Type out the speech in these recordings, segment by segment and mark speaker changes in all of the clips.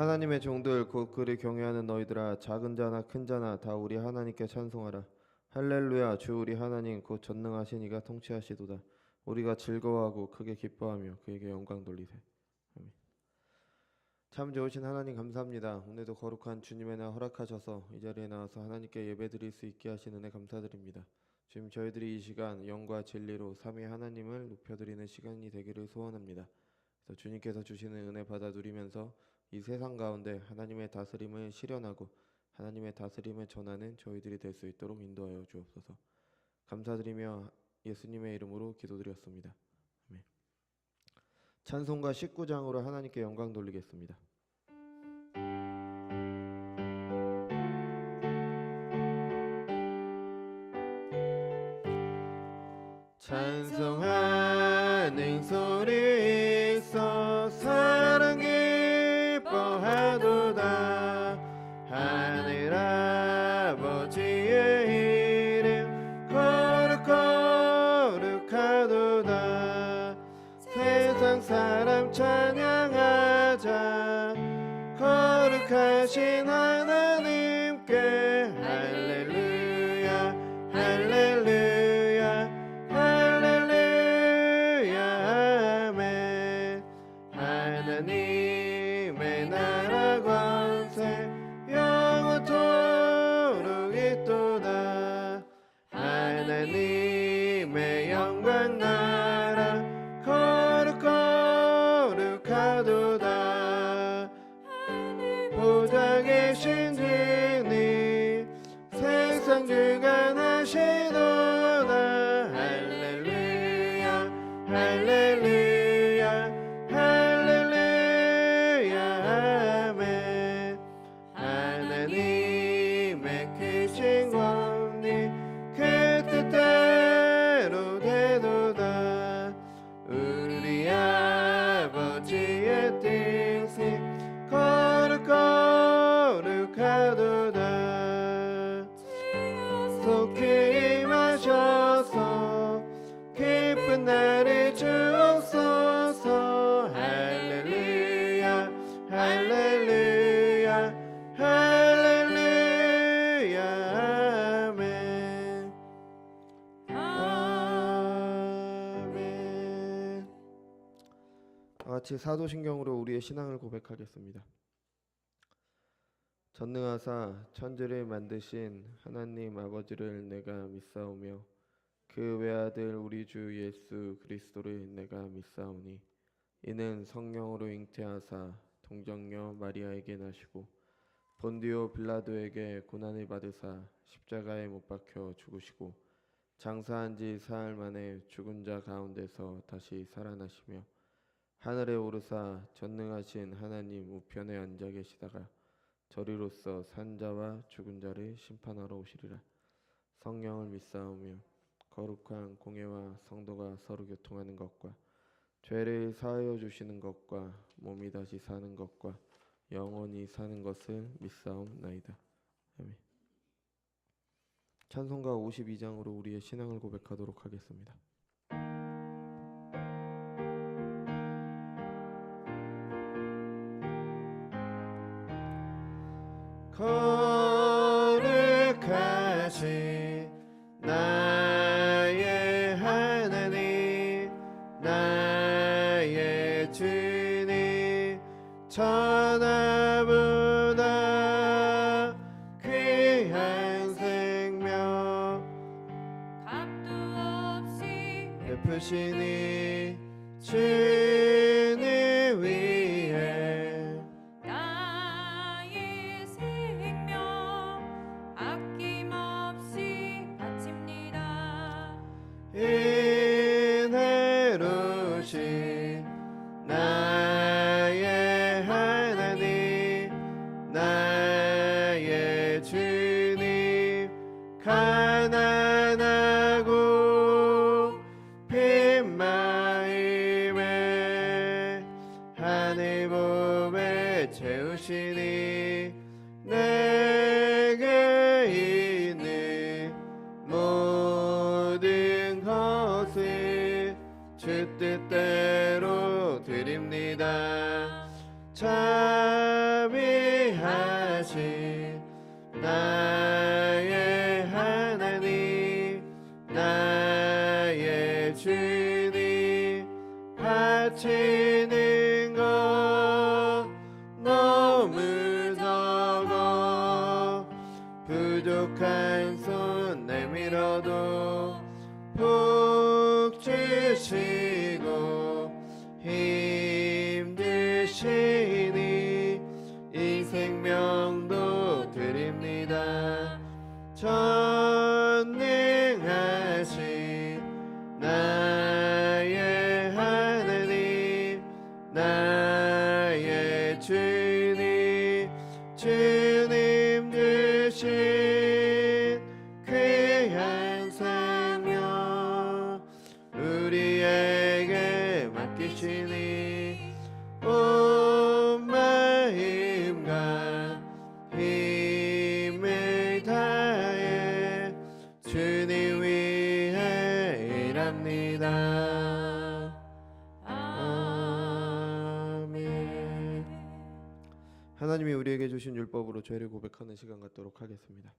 Speaker 1: 하나님의 종들 곧 그를 경외하는 너희들아, 작은 자나 큰 자나 다 우리 하나님께 찬송하라. 할렐루야. 주 우리 하나님 곧 전능하신 이가 통치하시도다. 우리가 즐거워하고 크게 기뻐하며 그에게 영광 돌리세. 아멘. 참 좋으신 하나님 감사합니다. 오늘도 거룩한 주님의 날 허락하셔서 이 자리에 나와서 하나님께 예배드릴 수 있게 하신 은혜 감사드립니다. 지금 저희들이 이 시간 영과 진리로 삼위 하나님을 높여드리는 시간이 되기를 소원합니다. 그래서 주님께서 주시는 은혜 받아 누리면서 이 세상 가운데 하나님의 다스림을 실현하고 하나님의 다스림을 전하는 저희들이 될 수 있도록 인도하여 주옵소서. 감사드리며 예수님의 이름으로 기도드렸습니다. 아멘. 찬송가 19장으로 하나님께 영광 돌리겠습니다. 찬송하는 소리 있어 사랑 기뻐하도다. 하늘 아버지의 이름 거룩거룩하도다. 세상 사람 찬양하자. 거룩하신 하나님께 할렐루야 할렐루야 할렐루야 아멘. 하나님의 나라 권세 영원토록 있도다. 하나님의 영광 나라 거룩거룩하도다. 보좌 계신 주님 세상 주관하시도다. 할렐루야 할렐루야 할렐루야 아멘. 하나님의 크신 권위 그 뜻대로 되도다. 우리 아버지의 뜻이 거룩거룩하도다. 속히 임하셔서 기쁜 날을 주옵소서. 할렐루야 할렐루야 할렐루야 아멘. 아멘. 같이 사도신경으로 우리의 신앙을 고백하겠습니다. 전능하사 천지를 만드신 하나님 아버지를 내가 믿사오며 그 외아들 우리 주 예수 그리스도를 내가 믿사오니 이는 성령으로 잉태하사 동정녀 마리아에게 나시고 본디오 빌라도에게 고난을 받으사 십자가에 못 박혀 죽으시고 장사한 지 사흘 만에 죽은 자 가운데서 다시 살아나시며 하늘에 오르사 전능하신 하나님 우편에 앉아 계시다가 저리로서 산 자와 죽은 자를 심판하러 오시리라. 성령을 믿사오며 거룩한 공예와 성도가 서로 교통하는 것과 죄를 사하여 주시는 것과 몸이 다시 사는 것과 영원히 사는 것을 믿사옵나이다. 아멘. 찬송가 52장으로 우리의 신앙을 고백하도록 하겠습니다. 거룩하신 나의 하나님 나의 주님 천하보다 귀한 생명 값도 없이 베푸시니 주님 위해 은혜로우신 나의 하나님 나의 주님 가난하고 빈 마음에 하늘 봄에 채우시니 내게 있는 모든 것을 주 뜻대로 드립니다. 참이 인도하신 나의 하나님 나의 주님 바치는 것 너무 적어 부족한 손 내밀어도 복 주시고 힘드시니 이 생명도 드립니다. 전능하신 나의 하나님 나의 주님 주님 주신 귀한 생명 우리에게 맡기시니 온 마음과 힘을 다해 주님 위해 일합니다. 아멘. 하나님이 우리에게 주신 율법으로 죄를 고백하는 시간 갖도록 하겠습니다.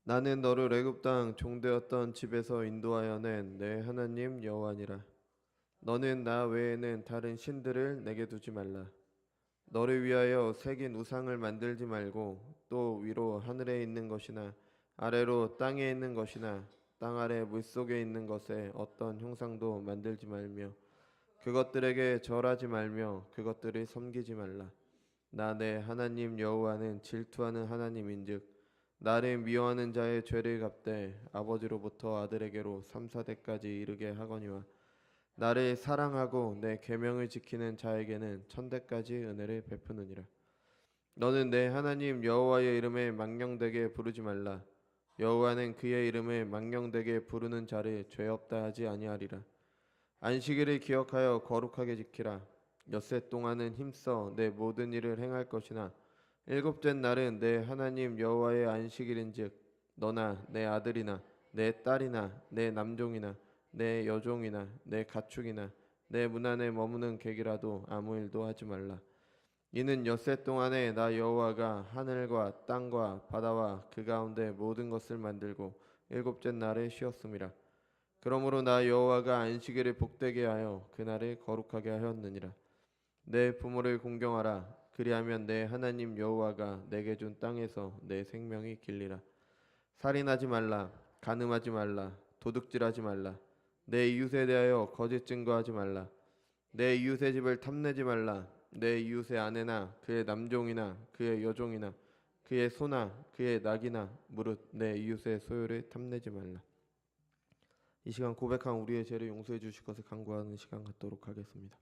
Speaker 1: 나는 너를 애굽 땅 종되었던 집에서 인도하여 낸 내 하나님 여호와니라. 너는 나 외에는 다른 신들을 내게 두지 말라. 너를 위하여 새긴 우상을 만들지 말고 또 위로 하늘에 있는 것이나 아래로 땅에 있는 것이나 땅 아래 물속에 있는 것에 어떤 형상도 만들지 말며 그것들에게 절하지 말며 그것들을 섬기지 말라. 나 내 하나님 여호와는 질투하는 하나님인즉 나를 미워하는 자의 죄를 갚되 아버지로부터 아들에게로 3, 4대까지 이르게 하거니와 나를 사랑하고 내 계명을 지키는 자에게는 1000대까지 은혜를 베푸느니라. 너는 내 하나님 여호와의 이름을 망령되게 부르지 말라. 여호와는 그의 이름을 망령되게 부르는 자를 죄 없다 하지 아니하리라. 안식일을 기억하여 거룩하게 지키라. 엿새 동안은 힘써 내 모든 일을 행할 것이나 일곱째 날은 내 하나님 여호와의 안식일인즉 너나 내 아들이나 내 딸이나 내 남종이나 내 여종이나 내 가축이나 내 문 안에 머무는 객이라도 아무 일도 하지 말라. 이는 엿새 동안에 나 여호와가 하늘과 땅과 바다와 그 가운데 모든 것을 만들고 일곱째 날에 쉬었음이라. 그러므로 나 여호와가 안식일을 복되게 하여 그날을 거룩하게 하였느니라. 내 부모를 공경하라. 그리하면 내 하나님 여호와가 내게 준 땅에서 내 생명이 길리라. 살인하지 말라. 간음하지 말라. 도둑질하지 말라. 내 이웃에 대하여 거짓 증거하지 말라. 내 이웃의 집을 탐내지 말라. 내 이웃의 아내나 그의 남종이나 그의 여종이나 그의 소나 그의 낙이나 무릇 내 이웃의 소유를 탐내지 말라. 이 시간 고백한 우리의 죄를 용서해 주실 것을 간구하는 시간 갖도록 하겠습니다.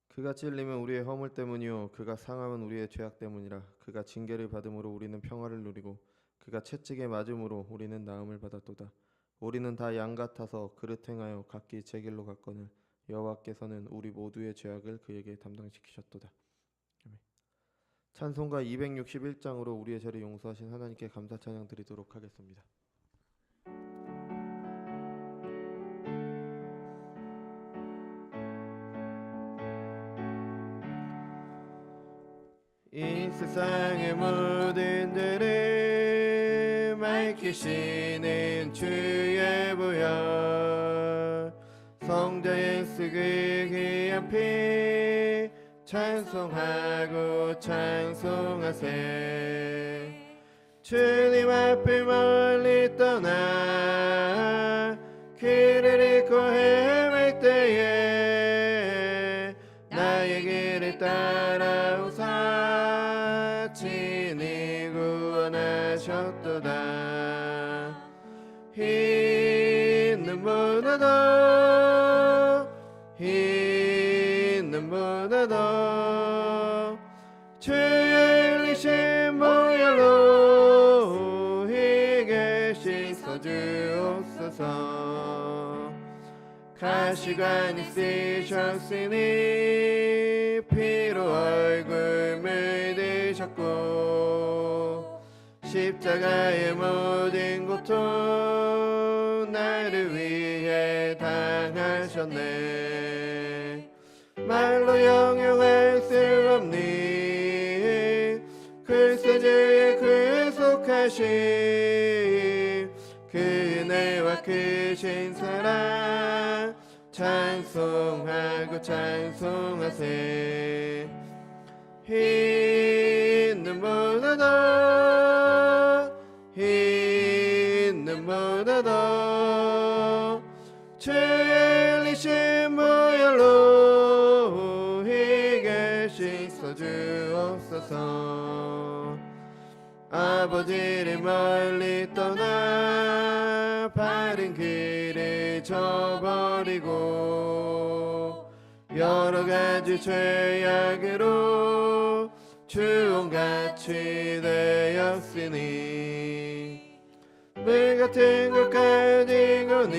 Speaker 1: 그가 찔림은 우리의 허물 때문이요 그가 상함은 우리의 죄악 때문이라. 그가 징계를 받음으로 우리는 평화를 누리고 그가 채찍에 맞음으로 우리는 나음을 받았도다. 우리는 다 양 같아서 그릇 행하여 각기 제 길로 갔거늘 여호와께서는 우리 모두의 죄악을 그에게 담당시키셨도다. 아멘. 찬송가 261장으로 우리의 죄를 용서하신 하나님께 감사 찬양 드리도록 하겠습니다. 이 세상의 모든 죄를 밝히시는 주의 보혈 성자 예수 그 귀한 피 찬송하고 찬송하세. 주님 앞을 멀리 떠나 길을 잃고 헤맬 때에 나에게 길을 따라오사 친히 구원하셨도다. 흰 눈보다도 흰 눈보다도 주의 흘리신 보혈로 희게 씻어주옵소서. 가시관이 쓰셨으니 피로 얼굴 물드셨고 십자가의 모든 고통 나를 위해 당하셨네. 말로 형용할 수 없니 그리스도의 구속하심 그 은혜와 크신 사랑 찬송하고 찬송하세. 흰 눈보다도 흰 눈보다도 주의 흘리신 보혈로 희게 씻어주옵소서. 아버지를 멀리 떠나 바른 길을 저버리고 여러 가지 죄악으로 주홍같이 되었으니 물같은 것 가지고니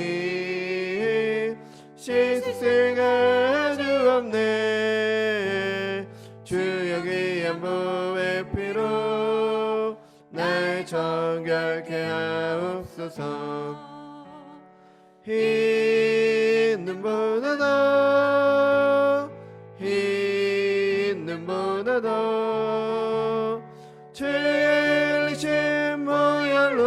Speaker 1: 씻을 수가 아주 없네. 주여 귀한 보의 피로 날 정결케 하옵소서. 흰 눈보다도 흰 눈보다도 주의 흘리신 보혈로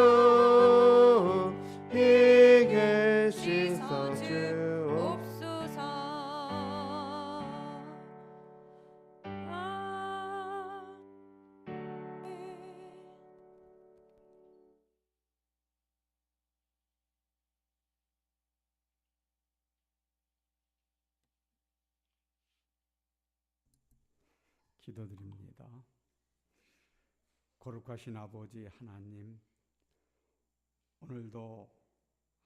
Speaker 1: 희게 씻어주옵소서.
Speaker 2: 기도드립니다. 거룩하신 아버지 하나님, 오늘도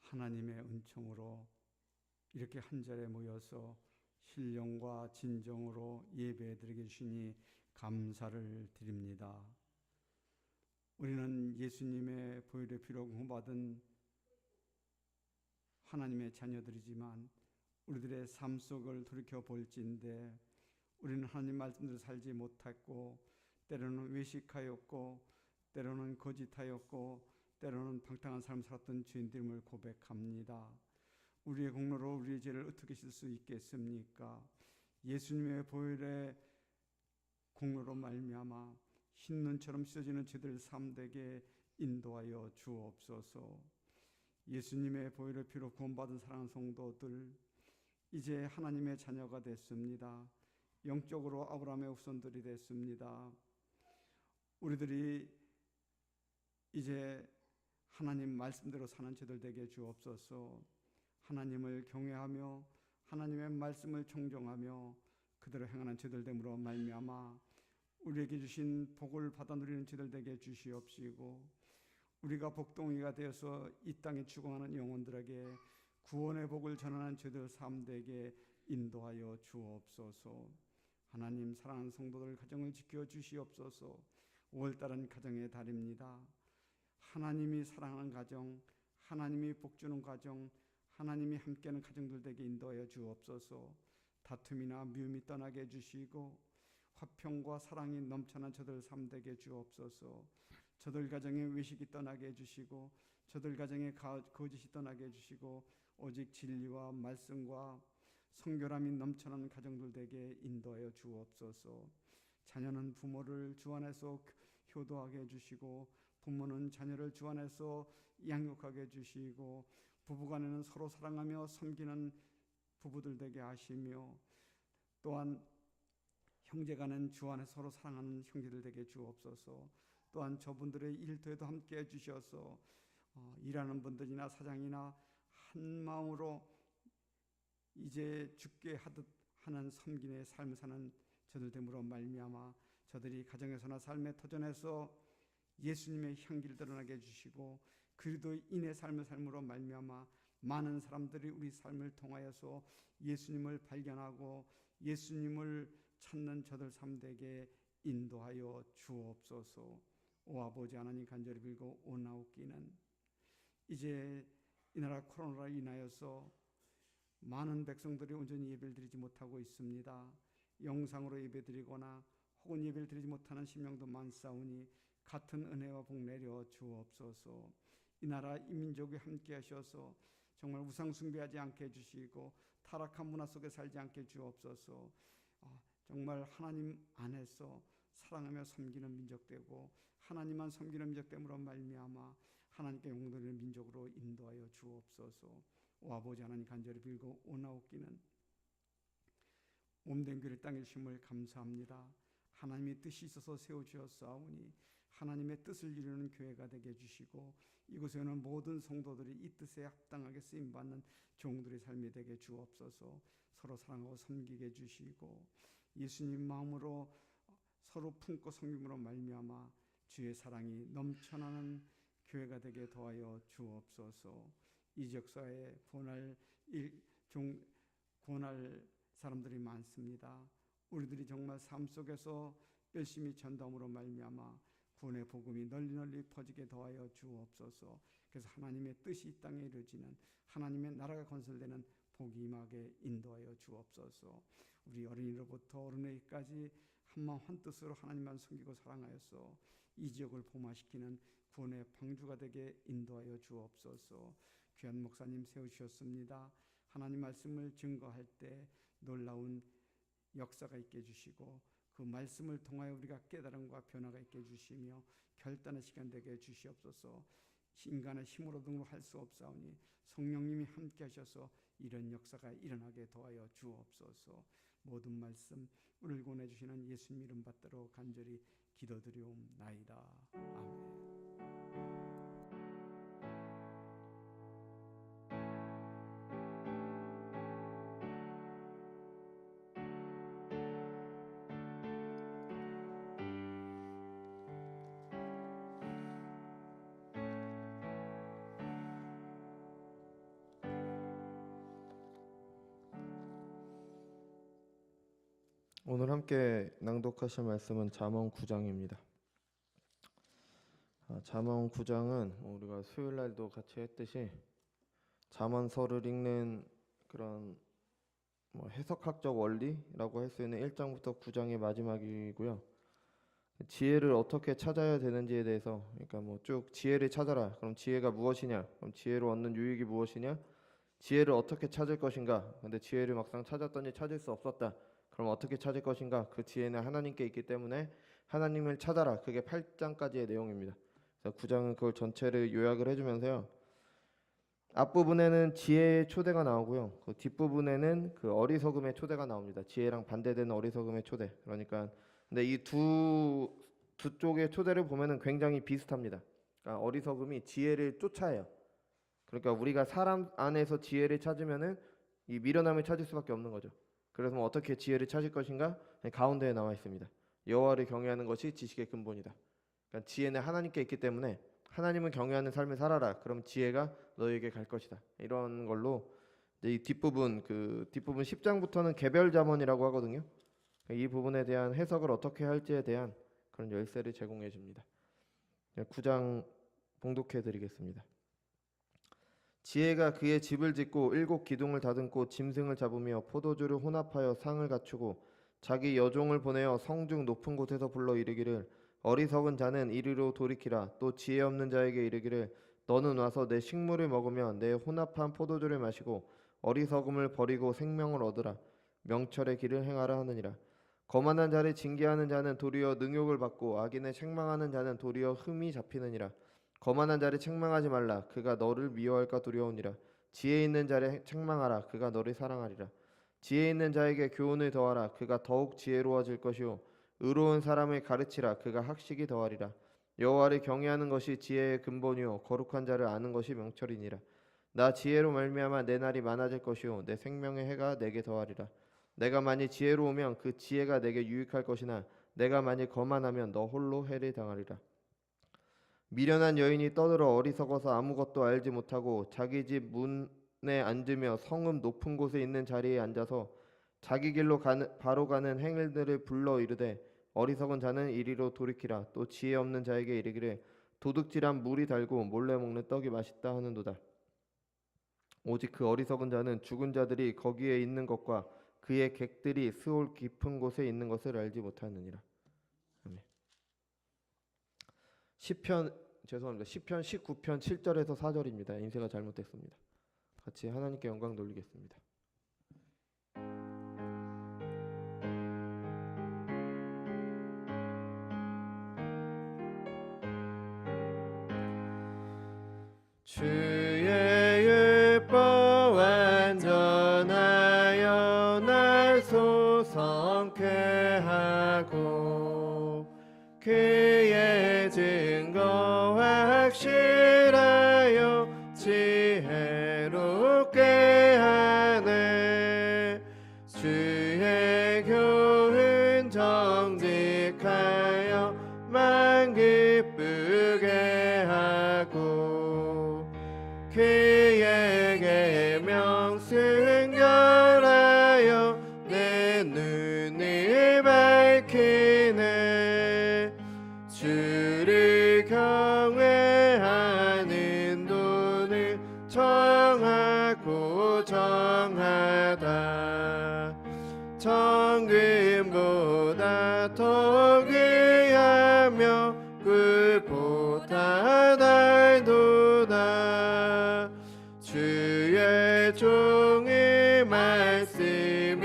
Speaker 2: 하나님의 은총으로 이렇게 한자리에 모여서 신령과 진정으로 예배드리게 주시니 감사를 드립니다. 우리는 예수님의 보혈의 피로 구원받은 하나님의 자녀들이지만 우리들의 삶 속을 돌이켜볼진대 우리는 하나님 말씀대로 살지 못했고 때로는 외식하였고 때로는 거짓하였고 때로는 방탕한 삶을 살았던 죄인됨을 고백합니다. 우리의 공로로 우리의 죄를 어떻게 씻을 수 있겠습니까? 예수님의 보혈의 공로로 말미암아 흰 눈처럼 씻어지는 죄들 삶되게 인도하여 주옵소서. 예수님의 보혈의 피로 구원받은 사랑하는 성도들, 이제 하나님의 자녀가 됐습니다. 영적으로 아브라함의 후손들이 됐습니다. 우리들이 이제 하나님 말씀대로 사는 죄들 되게 주옵소서. 하나님을 경외하며 하나님의 말씀을 청정하며 그대로 행하는 죄들 됨으로 말미암아 우리에게 주신 복을 받아 누리는 죄들 되게 주시옵시고 우리가 복동이가 되어서 이 땅에 죽어가는 영혼들에게 구원의 복을 전하는 죄들 삶 되게 인도하여 주옵소서. 하나님 사랑하는 성도들 가정을 지켜 주시옵소서. 5월달은 가정의 달입니다. 하나님이 사랑하는 가정, 하나님이 복주는 가정, 하나님이 함께하는 가정들 되게 인도하여 주옵소서. 다툼이나 미움이 떠나게 해주시고 화평과 사랑이 넘쳐난 저들 삶 되게 주옵소서. 저들 가정에 외식이 떠나게 해주시고 저들 가정에 거짓이 떠나게 해주시고 오직 진리와 말씀과 성결함이 넘쳐나는 가정들 되게 인도하여 주옵소서. 자녀는 부모를 주 안에서 효도하게 해주시고 부모는 자녀를 주 안에서 양육하게 해주시고 부부간에는 서로 사랑하며 섬기는 부부들 되게 하시며 또한 형제간은 주 안에 서로 사랑하는 형제들 되게 주옵소서. 또한 저분들의 일터에도 함께 해주셔서 일하는 분들이나 사장이나 한 마음으로 이제 죽게 하듯 하는 섬김의 삶을 사는 저들 됨으로 말미암아 저들이 가정에서나 삶의 터전에서 예수님의 향기를 드러나게 해주시고 그리스도인의 삶을 삶으로 말미암아 많은 사람들이 우리 삶을 통하여서 예수님을 발견하고 예수님을 찾는 저들 삶 되게 인도하여 주옵소서. 오 아버지 하나님 간절히 빌고 오나옵기는 이제 이 나라 코로나로 인하여서 많은 백성들이 온전히 예배를 드리지 못하고 있습니다. 영상으로 예배드리거나 혹은 예배를 드리지 못하는 심령도 많사오니 같은 은혜와 복 내려 주옵소서. 이 나라 이 민족이 함께 하셔서 정말 우상 숭배하지 않게 해주시고 타락한 문화 속에 살지 않게 주옵소서. 정말 하나님 안에서 사랑하며 섬기는 민족 되고 하나님만 섬기는 민족 됨으로 말미암아 하나님께 영광드리는 민족으로 인도하여 주옵소서. 오 아버지 하나님 간절히 빌고 오나옵기는 몸된 교회를 땅에 주심을 감사합니다. 하나님의 뜻이 있어서 세워주었사오니 하나님의 뜻을 이루는 교회가 되게 해주시고 이곳에 오는 모든 성도들이 이 뜻에 합당하게 쓰임받는 종들의 삶이 되게 주옵소서. 서로 사랑하고 섬기게 해주시고 예수님 마음으로 서로 품고 섬김으로 말미암아 주의 사랑이 넘쳐나는 교회가 되게 도와여 주옵소서. 이 지역사회에 구원할 사람들이 많습니다. 우리들이 정말 삶 속에서 열심히 전도함으로 말미암아 구원의 복음이 널리 퍼지게 도와여 주옵소서. 그래서 하나님의 뜻이 이 땅에 이루어지는 하나님의 나라가 건설되는 복이 임하게 인도하여 주옵소서. 우리 어린이로부터 어른에게까지 한마음 한뜻으로 하나님만 섬기고 사랑하여서 이 지역을 보호시키는 구원의 방주가 되게 인도하여 주옵소서. 귀한 목사님 세우셨습니다. 하나님 말씀을 증거할 때 놀라운 역사가 있게 해주시고 그 말씀을 통하여 우리가 깨달음과 변화가 있게 해주시며 결단의 시간 되게 해주시옵소서. 인간의 힘으로 등으로 할 수 없사오니 성령님이 함께 하셔서 이런 역사가 일어나게 도와여 주옵소서. 모든 말씀 우리를 권해 주시는 예수님 이름 받들어 간절히 기도드리옵나이다. 아멘.
Speaker 1: 오늘 함께 낭독하실 말씀은 잠언 9장입니다. 잠언 9장은 우리가 수요일 날도 같이 했듯이 잠언서를 읽는 그런 해석학적 원리라고 할 수 있는 1장부터 9장의 마지막이고요. 지혜를 어떻게 찾아야 되는지에 대해서 그러니까 쭉 지혜를 찾아라. 그럼 지혜가 무엇이냐? 그럼 지혜로 얻는 유익이 무엇이냐? 지혜를 어떻게 찾을 것인가? 근데 지혜를 막상 찾았더니 찾을 수 없었다. 그럼 어떻게 찾을 것인가? 그 지혜는 하나님께 있기 때문에 하나님을 찾아라. 그게 8장까지의 내용입니다. 그래서 9장은 그걸 전체를 요약을 해주면서요. 앞부분에는 지혜의 초대가 나오고요. 그 뒷부분에는 그 어리석음의 초대가 나옵니다. 지혜랑 반대되는 어리석음의 초대. 그러니까 근데 이 두 쪽의 초대를 보면은 굉장히 비슷합니다. 그러니까 어리석음이 지혜를 쫓아요. 그러니까 우리가 사람 안에서 지혜를 찾으면은 이 미련함을 찾을 수밖에 없는 거죠. 그래서 어떻게 지혜를 찾을 것인가? 가운데에 나와 있습니다. 여호와를 경외하는 것이 지식의 근본이다. 그러니까 지혜는 하나님께 있기 때문에 하나님을 경외하는 삶을 살아라. 그럼 지혜가 너에게 갈 것이다. 이런 걸로 이 뒷부분 10장부터는 개별 잠언이라고 하거든요. 이 부분에 대한 해석을 어떻게 할지에 대한 그런 열쇠를 제공해 줍니다. 9장 봉독해 드리겠습니다. 지혜가 그의 집을 짓고 7 기둥을 다듬고 짐승을 잡으며 포도주를 혼합하여 상을 갖추고 자기 여종을 보내어 성중 높은 곳에서 불러 이르기를 어리석은 자는 이리로 돌이키라. 또 지혜 없는 자에게 이르기를 너는 와서 내 식물을 먹으며 내 혼합한 포도주를 마시고 어리석음을 버리고 생명을 얻으라. 명철의 길을 행하라 하느니라. 거만한 자를 징계하는 자는 도리어 능욕을 받고 악인을 책망하는 자는 도리어 흠이 잡히느니라. 거만한 자를 책망하지 말라. 그가 너를 미워할까 두려우니라. 지혜 있는 자를 책망하라. 그가 너를 사랑하리라. 지혜 있는 자에게 교훈을 더하라. 그가 더욱 지혜로워질 것이요 의로운 사람을 가르치라. 그가 학식이 더하리라. 여호와를 경외하는 것이 지혜의 근본이요 거룩한 자를 아는 것이 명철이니라. 나 지혜로 말미암아 내 날이 많아질 것이요 내 생명의 해가 내게 더하리라. 내가 만일 지혜로우면 그 지혜가 내게 유익할 것이나 내가 만일 거만하면 너 홀로 해를 당하리라. 미련한 여인이 떠들어 어리석어서 아무것도 알지 못하고 자기 집 문에 앉으며 성읍 높은 곳에 있는 자리에 앉아서 자기 길로 바로 가는 행일들을 불러 이르되 어리석은 자는 이리로 돌이키라. 또 지혜 없는 자에게 이르기를 도둑질한 물이 달고 몰래 먹는 떡이 맛있다 하는도다. 오직 그 어리석은 자는 죽은 자들이 거기에 있는 것과 그의 객들이 스올 깊은 곳에 있는 것을 알지 못하느니라. 아멘. 시편 19편 7절에서 4절입니다. 인쇄가 잘못됐습니다. 같이 하나님께 영광 돌리겠습니다. 주의 율법 완전하여 날 소성케 하고 그의 증거 확실하여 지혜롭게 하네. 주의 교훈 정직하여 만 기쁘게 하고 그의 계명 순결하여 내 눈을 밝히네. 주를 경외하는 도는 정하고 정하다. 정금보다 더 귀하며 꿀보다 달도다. 주의 종의 말씀으로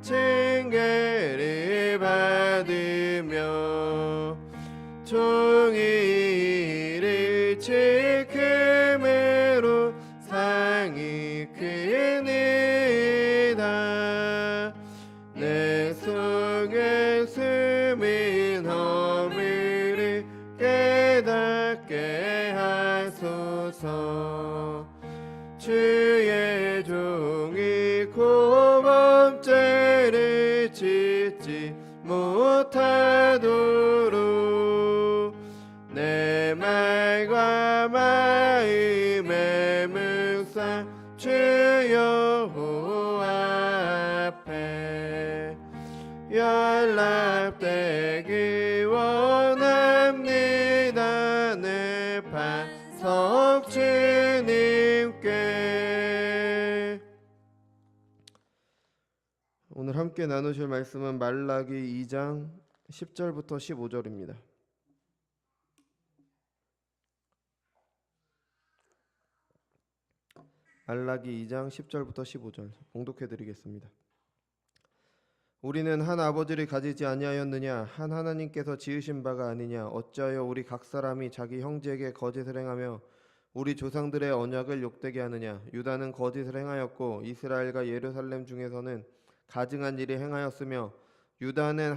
Speaker 1: 징계를 받으며 종의 일을 지킴으로 상이 크니이다. 내 속에 숨은 허물을 깨닫게 하소서. 주의 종이 고범죄를 짓지 못하도록 내 말과 마음의 묵상 주 여호와 앞에 연락되기 원합니다. 내 반석 주님께. 오늘 함께 나누실 말씀은 말라기 2장 10절부터 15절입니다. 말라기 2장 10절부터 15절 봉독해 드리겠습니다. 우리는 한 아버지를 가지지 아니하였느냐? 한 하나님께서 지으신 바가 아니냐? 어찌하여 우리 각 사람이 자기 형제에게 거짓을 행하며 우리 조상들의 언약을 욕되게 하느냐? 유다는 거짓을 행하였고 이스라엘과 예루살렘 중에서는 가증한 일이 행하였으며 유다는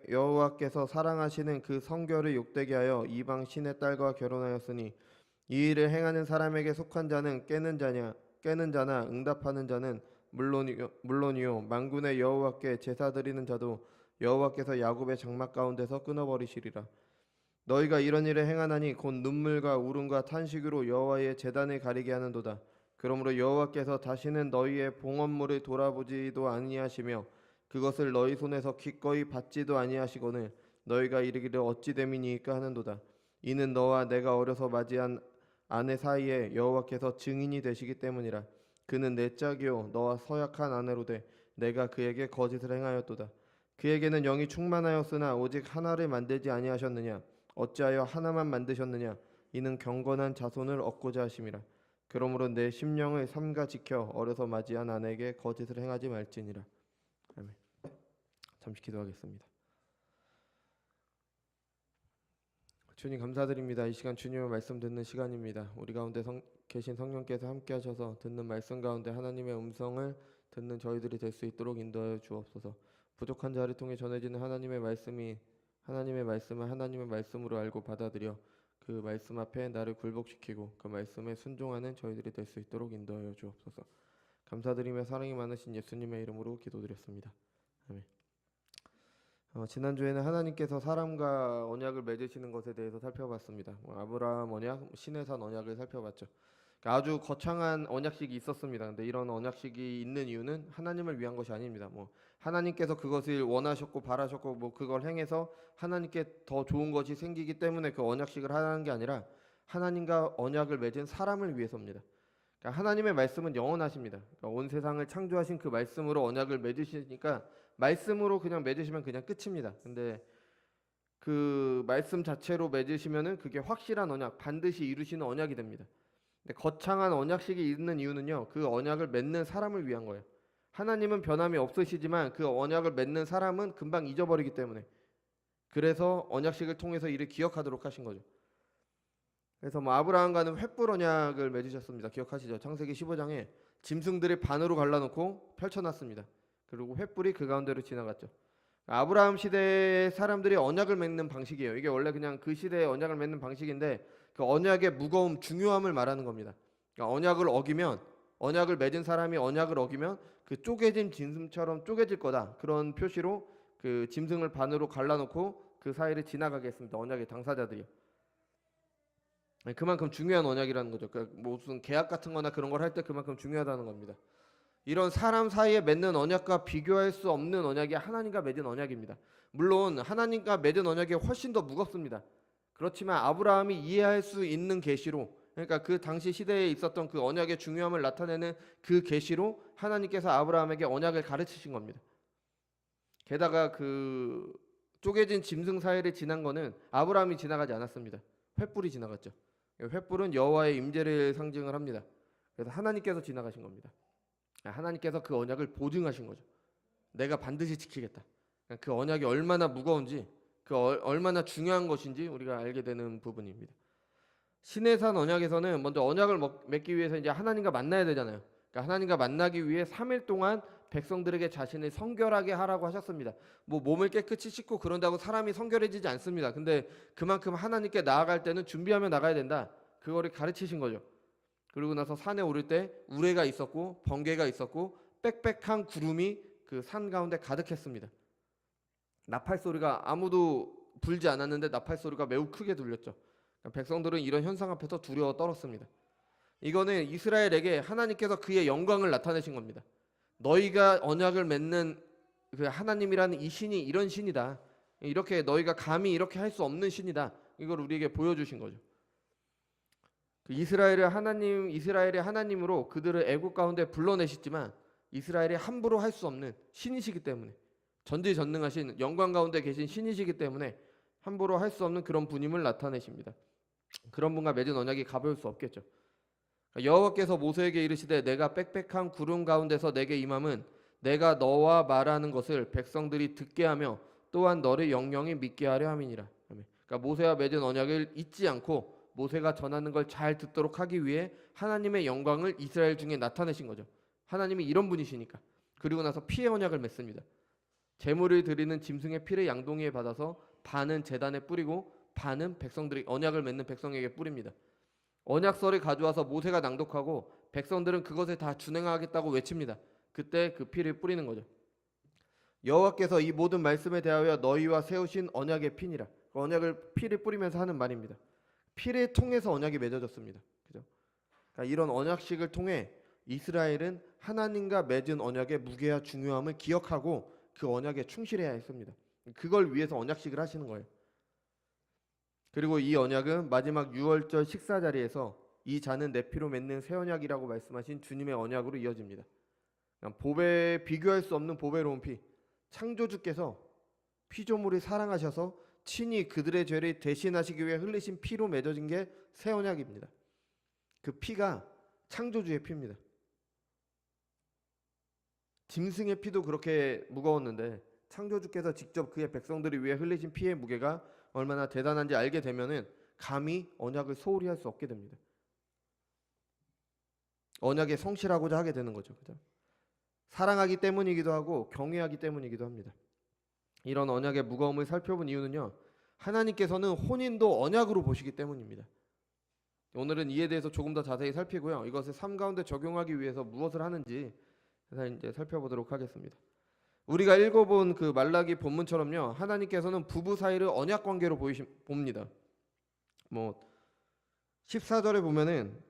Speaker 1: 여호와께서 사랑하시는 그 성결을 욕되게 하여 이방 신의 딸과 결혼하였으니 이 일을 행하는 사람에게 속한 자는 깨는 자나 응답하는 자는 물론이요 만군의 여호와께 제사 드리는 자도 여호와께서 야곱의 장막 가운데서 끊어버리시리라. 너희가 이런 일을 행하나니 곧 눈물과 울음과 탄식으로 여호와의 제단을 가리게 하는도다. 그러므로 여호와께서 다시는 너희의 봉헌물을 돌아보지도 아니하시며 그것을 너희 손에서 기꺼이 받지도 아니하시거늘 너희가 이르기를 어찌 됨이니까 하는도다. 이는 너와 내가 어려서 맞이한 아내 사이에 여호와께서 증인이 되시기 때문이라. 그는 내 짝이요 너와 서약한 아내로되 내가 그에게 거짓을 행하였도다. 그에게는 영이 충만하였으나 오직 하나를 만들지 아니하셨느냐? 어찌하여 하나만 만드셨느냐? 이는 경건한 자손을 얻고자 하심이라. 그러므로 내 심령을 삼가 지켜 어려서 맞이한 아내에게 거짓을 행하지 말지니라. 아멘. 잠시 기도하겠습니다. 주님 감사드립니다. 이 시간 주님의 말씀 듣는 시간입니다. 우리 가운데 계신 성령께서 함께 하셔서 듣는 말씀 가운데 하나님의 음성을 듣는 저희들이 될 수 있도록 인도하여 주옵소서. 부족한 자를 통해 전해지는 하나님의 말씀을 하나님의 말씀으로 알고 받아들여 그 말씀 앞에 나를 굴복시키고 그 말씀에 순종하는 저희들이 될 수 있도록 인도하여 주옵소서. 감사드리며 사랑이 많으신 예수님의 이름으로 기도드렸습니다. 아멘. 지난주에는 하나님께서 사람과 언약을 맺으시는 것에 대해서 살펴봤습니다. 아브라함 언약, 시내산 언약을 살펴봤죠. 그러니까 아주 거창한 언약식이 있었습니다. 근데 이런 언약식이 있는 이유는 하나님을 위한 것이 아닙니다. 하나님께서 그것을 원하셨고 바라셨고 그걸 행해서 하나님께 더 좋은 것이 생기기 때문에 그 언약식을 하는 게 아니라 하나님과 언약을 맺은 사람을 위해서입니다. 그러니까 하나님의 말씀은 영원하십니다. 그러니까 온 세상을 창조하신 그 말씀으로 언약을 맺으시니까 말씀으로 그냥 맺으시면 그냥 끝입니다. 근데 그 말씀 자체로 맺으시면은 그게 확실한 언약, 반드시 이루시는 언약이 됩니다. 근데 거창한 언약식이 있는 이유는요, 그 언약을 맺는 사람을 위한 거예요. 하나님은 변함이 없으시지만 그 언약을 맺는 사람은 금방 잊어버리기 때문에, 그래서 언약식을 통해서 이를 기억하도록 하신 거죠. 그래서 아브라함과는 횃불 언약을 맺으셨습니다. 기억하시죠? 창세기 15장에 짐승들이 반으로 갈라놓고 펼쳐놨습니다. 그리고 횃불이 그 가운데로 지나갔죠. 아브라함 시대의 사람들이 언약을 맺는 방식이에요. 이게 원래 그냥 그 시대의 언약을 맺는 방식인데 그 언약의 무거움, 중요함을 말하는 겁니다. 그러니까 언약을 맺은 사람이 언약을 어기면 그 쪼개진 짐승처럼 쪼개질 거다. 그런 표시로 그 짐승을 반으로 갈라놓고 그 사이를 지나가게 했습니다. 언약의 당사자들이요. 그만큼 중요한 언약이라는 거죠. 그러니까 무슨 계약 같은 거나 그런 걸 할 때 그만큼 중요하다는 겁니다. 이런 사람 사이에 맺는 언약과 비교할 수 없는 언약이 하나님과 맺은 언약입니다. 물론 하나님과 맺은 언약이 훨씬 더 무겁습니다. 그렇지만 아브라함이 이해할 수 있는 계시로, 그러니까 그 당시 시대에 있었던 그 언약의 중요함을 나타내는 그 계시로 하나님께서 아브라함에게 언약을 가르치신 겁니다. 게다가 그 쪼개진 짐승 사이를 지난 거는 아브라함이 지나가지 않았습니다. 횃불이 지나갔죠. 횃불은 여호와의 임재를 상징을 합니다. 그래서 하나님께서 지나가신 겁니다. 하나님께서 그 언약을 보증하신 거죠. 내가 반드시 지키겠다. 그 언약이 얼마나 무거운지, 얼마나 중요한 것인지 우리가 알게 되는 부분입니다. 시내산 언약에서는 먼저 언약을 맺기 위해서 이제 하나님과 만나야 되잖아요. 그러니까 하나님과 만나기 위해 3일 동안 백성들에게 자신을 성결하게 하라고 하셨습니다. 몸을 깨끗이 씻고 그런다고 사람이 성결해지지 않습니다. 근데 그만큼 하나님께 나아갈 때는 준비하며 나가야 된다. 그거를 가르치신 거죠. 그리고 나서 산에 오를 때 우레가 있었고 번개가 있었고 빽빽한 구름이 그 산 가운데 가득했습니다. 나팔 소리가 아무도 불지 않았는데 나팔 소리가 매우 크게 들렸죠. 백성들은 이런 현상 앞에서 두려워 떨었습니다. 이거는 이스라엘에게 하나님께서 그의 영광을 나타내신 겁니다. 너희가 언약을 맺는 그 하나님이라는 이 신이 이런 신이다. 이렇게 너희가 감히 이렇게 할 수 없는 신이다. 이걸 우리에게 보여주신 거죠. 이스라엘의 하나님으로 그들을 애국 가운데 불러내셨지만 이스라엘이 함부로 할 수 없는 신이시기 때문에, 전지전능하신 영광 가운데 계신 신이시기 때문에 함부로 할 수 없는 그런 분임을 나타내십니다. 그런 분과 맺은 언약이 가벼울 수 없겠죠. 여호와께서 모세에게 이르시되 내가 빽빽한 구름 가운데서 내게 임함은 내가 너와 말하는 것을 백성들이 듣게 하며 또한 너를 영영히 믿게 하려 함이니라. 그러니까 모세와 맺은 언약을 잊지 않고 모세가 전하는 걸 잘 듣도록 하기 위해 하나님의 영광을 이스라엘 중에 나타내신 거죠. 하나님이 이런 분이시니까. 그리고 나서 피의 언약을 맺습니다. 제물을 드리는 짐승의 피를 양동이에 받아서 반은 제단에 뿌리고 반은 언약을 맺는 백성에게 뿌립니다. 언약서를 가져와서 모세가 낭독하고 백성들은 그것을 다 준행하겠다고 외칩니다. 그때 그 피를 뿌리는 거죠. 여호와께서 이 모든 말씀에 대하여 너희와 세우신 언약의 피니라. 언약을 피를 뿌리면서 하는 말입니다. 피를 통해서 언약이 맺어졌습니다. 그죠? 그러니까 이런 언약식을 통해 이스라엘은 하나님과 맺은 언약의 무게와 중요함을 기억하고 그 언약에 충실해야 했습니다. 그걸 위해서 언약식을 하시는 거예요. 그리고 이 언약은 마지막 6월절 식사 자리에서 이 잔은 내 피로 맺는 새 언약이라고 말씀하신 주님의 언약으로 이어집니다. 비교할 수 없는 보배로운 피, 창조주께서 피조물을 사랑하셔서 친히 그들의 죄를 대신하시기 위해 흘리신 피로 맺어진 게 새 언약입니다. 그 피가 창조주의 피입니다. 짐승의 피도 그렇게 무거웠는데 창조주께서 직접 그의 백성들을 위해 흘리신 피의 무게가 얼마나 대단한지 알게 되면은 감히 언약을 소홀히 할 수 없게 됩니다. 언약에 성실하고자 하게 되는 거죠. 그죠? 사랑하기 때문이기도 하고 경외하기 때문이기도 합니다. 이런 언약의 무거움을 살펴본 이유는요, 하나님께서는 혼인도 언약으로 보시기 때문입니다. 오늘은 이에 대해서 조금 더 자세히 살피고요. 이것을 삶 가운데 적용하기 위해서 무엇을 하는지 이제 살펴보도록 하겠습니다. 우리가 읽어본 그 말라기 본문처럼요, 하나님께서는 부부 사이를 언약 관계로 봅니다. 뭐 14절에 보면은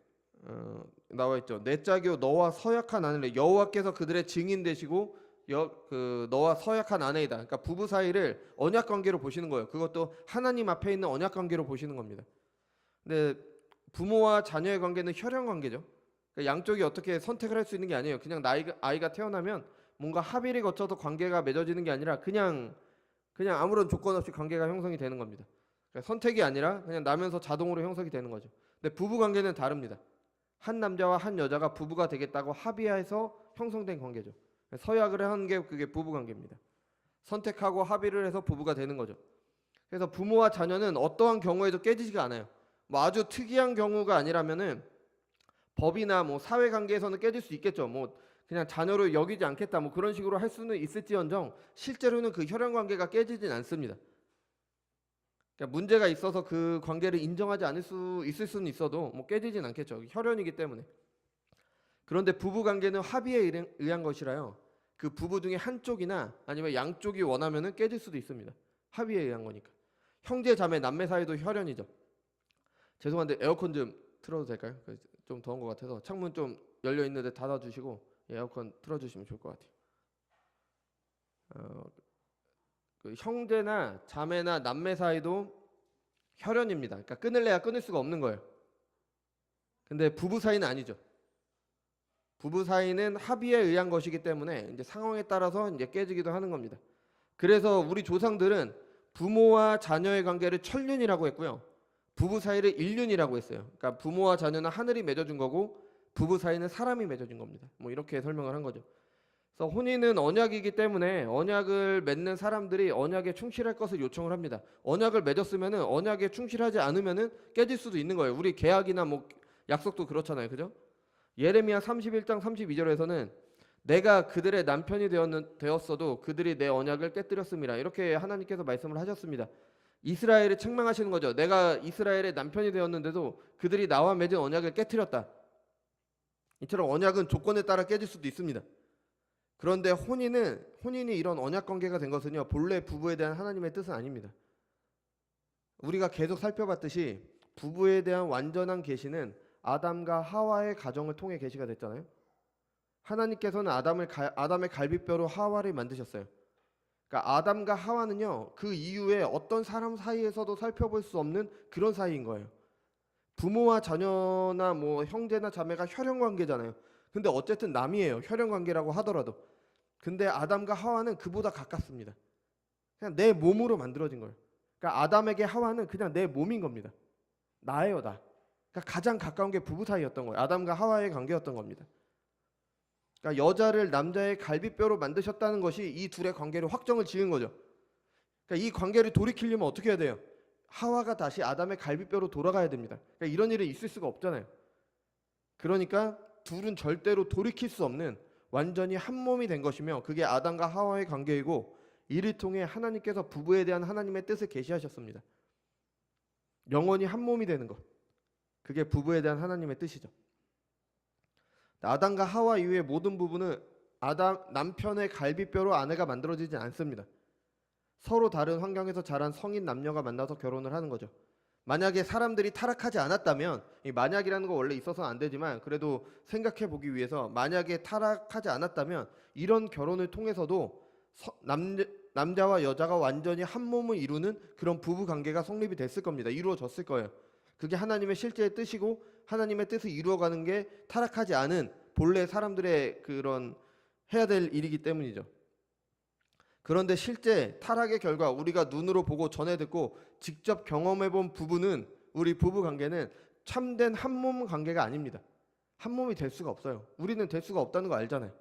Speaker 1: 나와 있죠. 내 짝이요 너와 서약한 아내를 여호와께서 그들의 증인 되시고 너와 서약한 아내이다. 그러니까 부부 사이를 언약 관계로 보시는 거예요. 그것도 하나님 앞에 있는 언약 관계로 보시는 겁니다. 근데 부모와 자녀의 관계는 혈연 관계죠. 그러니까 양쪽이 어떻게 선택을 할 수 있는 게 아니에요. 그냥 아이가 태어나면 뭔가 합의를 거쳐서 관계가 맺어지는 게 아니라 그냥 아무런 조건 없이 관계가 형성이 되는 겁니다. 그러니까 선택이 아니라 그냥 나면서 자동으로 형성이 되는 거죠. 근데 부부 관계는 다릅니다. 한 남자와 한 여자가 부부가 되겠다고 합의해서 형성된 관계죠. 서약을 한 게 그게 부부 관계입니다. 선택하고 합의를 해서 부부가 되는 거죠. 그래서 부모와 자녀는 어떠한 경우에도 깨지지가 않아요. 뭐 아주 특이한 경우가 아니라면은 법이나 뭐 사회 관계에서는 깨질 수 있겠죠. 뭐 그냥 자녀로 여기지 않겠다 뭐 그런 식으로 할 수는 있을지언정 실제로는 그 혈연 관계가 깨지진 않습니다. 그러니까 문제가 있어서 그 관계를 인정하지 않을 수 있을 수는 있어도 뭐 깨지진 않겠죠. 혈연이기 때문에. 그런데 부부 관계는 합의에 의한 것이라요. 그 부부 중에 한쪽이나 아니면 양쪽이 원하면은 깨질 수도 있습니다. 합의에 의한 거니까. 형제, 자매, 남매 사이도 혈연이죠. 죄송한데 에어컨 좀 틀어도 될까요? 좀 더운 것 같아서 창문 좀 열려 있는데 닫아주시고 에어컨 틀어주시면 좋을 것 같아요. 그 형제나 자매나 남매 사이도 혈연입니다. 그러니까 끊을래야 끊을 수가 없는 거예요. 근데 부부 사이는 아니죠. 부부 사이는 합의에 의한 것이기 때문에 이제 상황에 따라서 이제 깨지기도 하는 겁니다. 그래서 우리 조상들은 부모와 자녀의 관계를 천륜이라고 했고요. 부부 사이를 일륜이라고 했어요. 그러니까 부모와 자녀는 하늘이 맺어준 거고 부부 사이는 사람이 맺어준 겁니다. 뭐 이렇게 설명을 한 거죠. 그래서 혼인은 언약이기 때문에 언약을 맺는 사람들이 언약에 충실할 것을 요청을 합니다. 언약을 맺었으면은 언약에 충실하지 않으면은 깨질 수도 있는 거예요. 우리 계약이나 뭐 약속도 그렇잖아요. 그죠? 예레미야 31장 32절에서는 내가 그들의 남편이 되었어도 그들이 내 언약을 깨뜨렸습니다. 이렇게 하나님께서 말씀을 하셨습니다. 이스라엘을 책망하시는 거죠. 내가 이스라엘의 남편이 되었는데도 그들이 나와 맺은 언약을 깨뜨렸다. 이처럼 언약은 조건에 따라 깨질 수도 있습니다. 그런데 혼인이 이런 언약 관계가 된 것은요, 본래 부부에 대한 하나님의 뜻은 아닙니다. 우리가 계속 살펴봤듯이 부부에 대한 완전한 계시는 아담과 하와의 가정을 통해 계시가 됐잖아요. 하나님께서는 아담의 갈비뼈로 하와를 만드셨어요. 그러니까 아담과 하와는요, 그 이후에 어떤 사람 사이에서도 살펴볼 수 없는 그런 사이인 거예요. 부모와 자녀나 뭐 형제나 자매가 혈연 관계잖아요. 근데 어쨌든 남이에요. 혈연 관계라고 하더라도. 근데 아담과 하와는 그보다 가깝습니다. 그냥 내 몸으로 만들어진 거예요. 그러니까 아담에게 하와는 그냥 내 몸인 겁니다. 나예요, 나. 그러니까 가장 가까운 게 부부 사이였던 거예요. 아담과 하와의 관계였던 겁니다. 그러니까 여자를 남자의 갈비뼈로 만드셨다는 것이 이 둘의 관계를 확정을 지은 거죠. 그러니까 이 관계를 돌이키려면 어떻게 해야 돼요? 하와가 다시 아담의 갈비뼈로 돌아가야 됩니다. 그러니까 이런 일이 있을 수가 없잖아요. 그러니까 둘은 절대로 돌이킬 수 없는 완전히 한 몸이 된 것이며 그게 아담과 하와의 관계이고 이를 통해 하나님께서 부부에 대한 하나님의 뜻을 계시하셨습니다. 영원히 한 몸이 되는 것. 그게 부부에 대한 하나님의 뜻이죠. 아담과 하와 이후의 모든 부부는 남편의 갈비뼈로 아내가 만들어지지 않습니다. 서로 다른 환경에서 자란 성인 남녀가 만나서 결혼을 하는 거죠. 만약에 사람들이 타락하지 않았다면, 이 만약이라는 거 원래 있어서는 안 되지만 그래도 생각해 보기 위해서 만약에 타락하지 않았다면 이런 결혼을 통해서도 남자와 여자가 완전히 한 몸을 이루는 그런 부부 관계가 성립이 됐을 겁니다. 이루어졌을 거예요. 그게 하나님의 실제의 뜻이고 하나님의 뜻을 이루어가는 게 타락하지 않은 본래 사람들의 그런 해야 될 일이기 때문이죠. 그런데 실제 타락의 결과 우리가 눈으로 보고 전해 듣고 직접 경험해 본 부부는 우리 부부 관계는 참된 한 몸 관계가 아닙니다. 한 몸이 될 수가 없어요. 우리는 될 수가 없다는 거 알잖아요.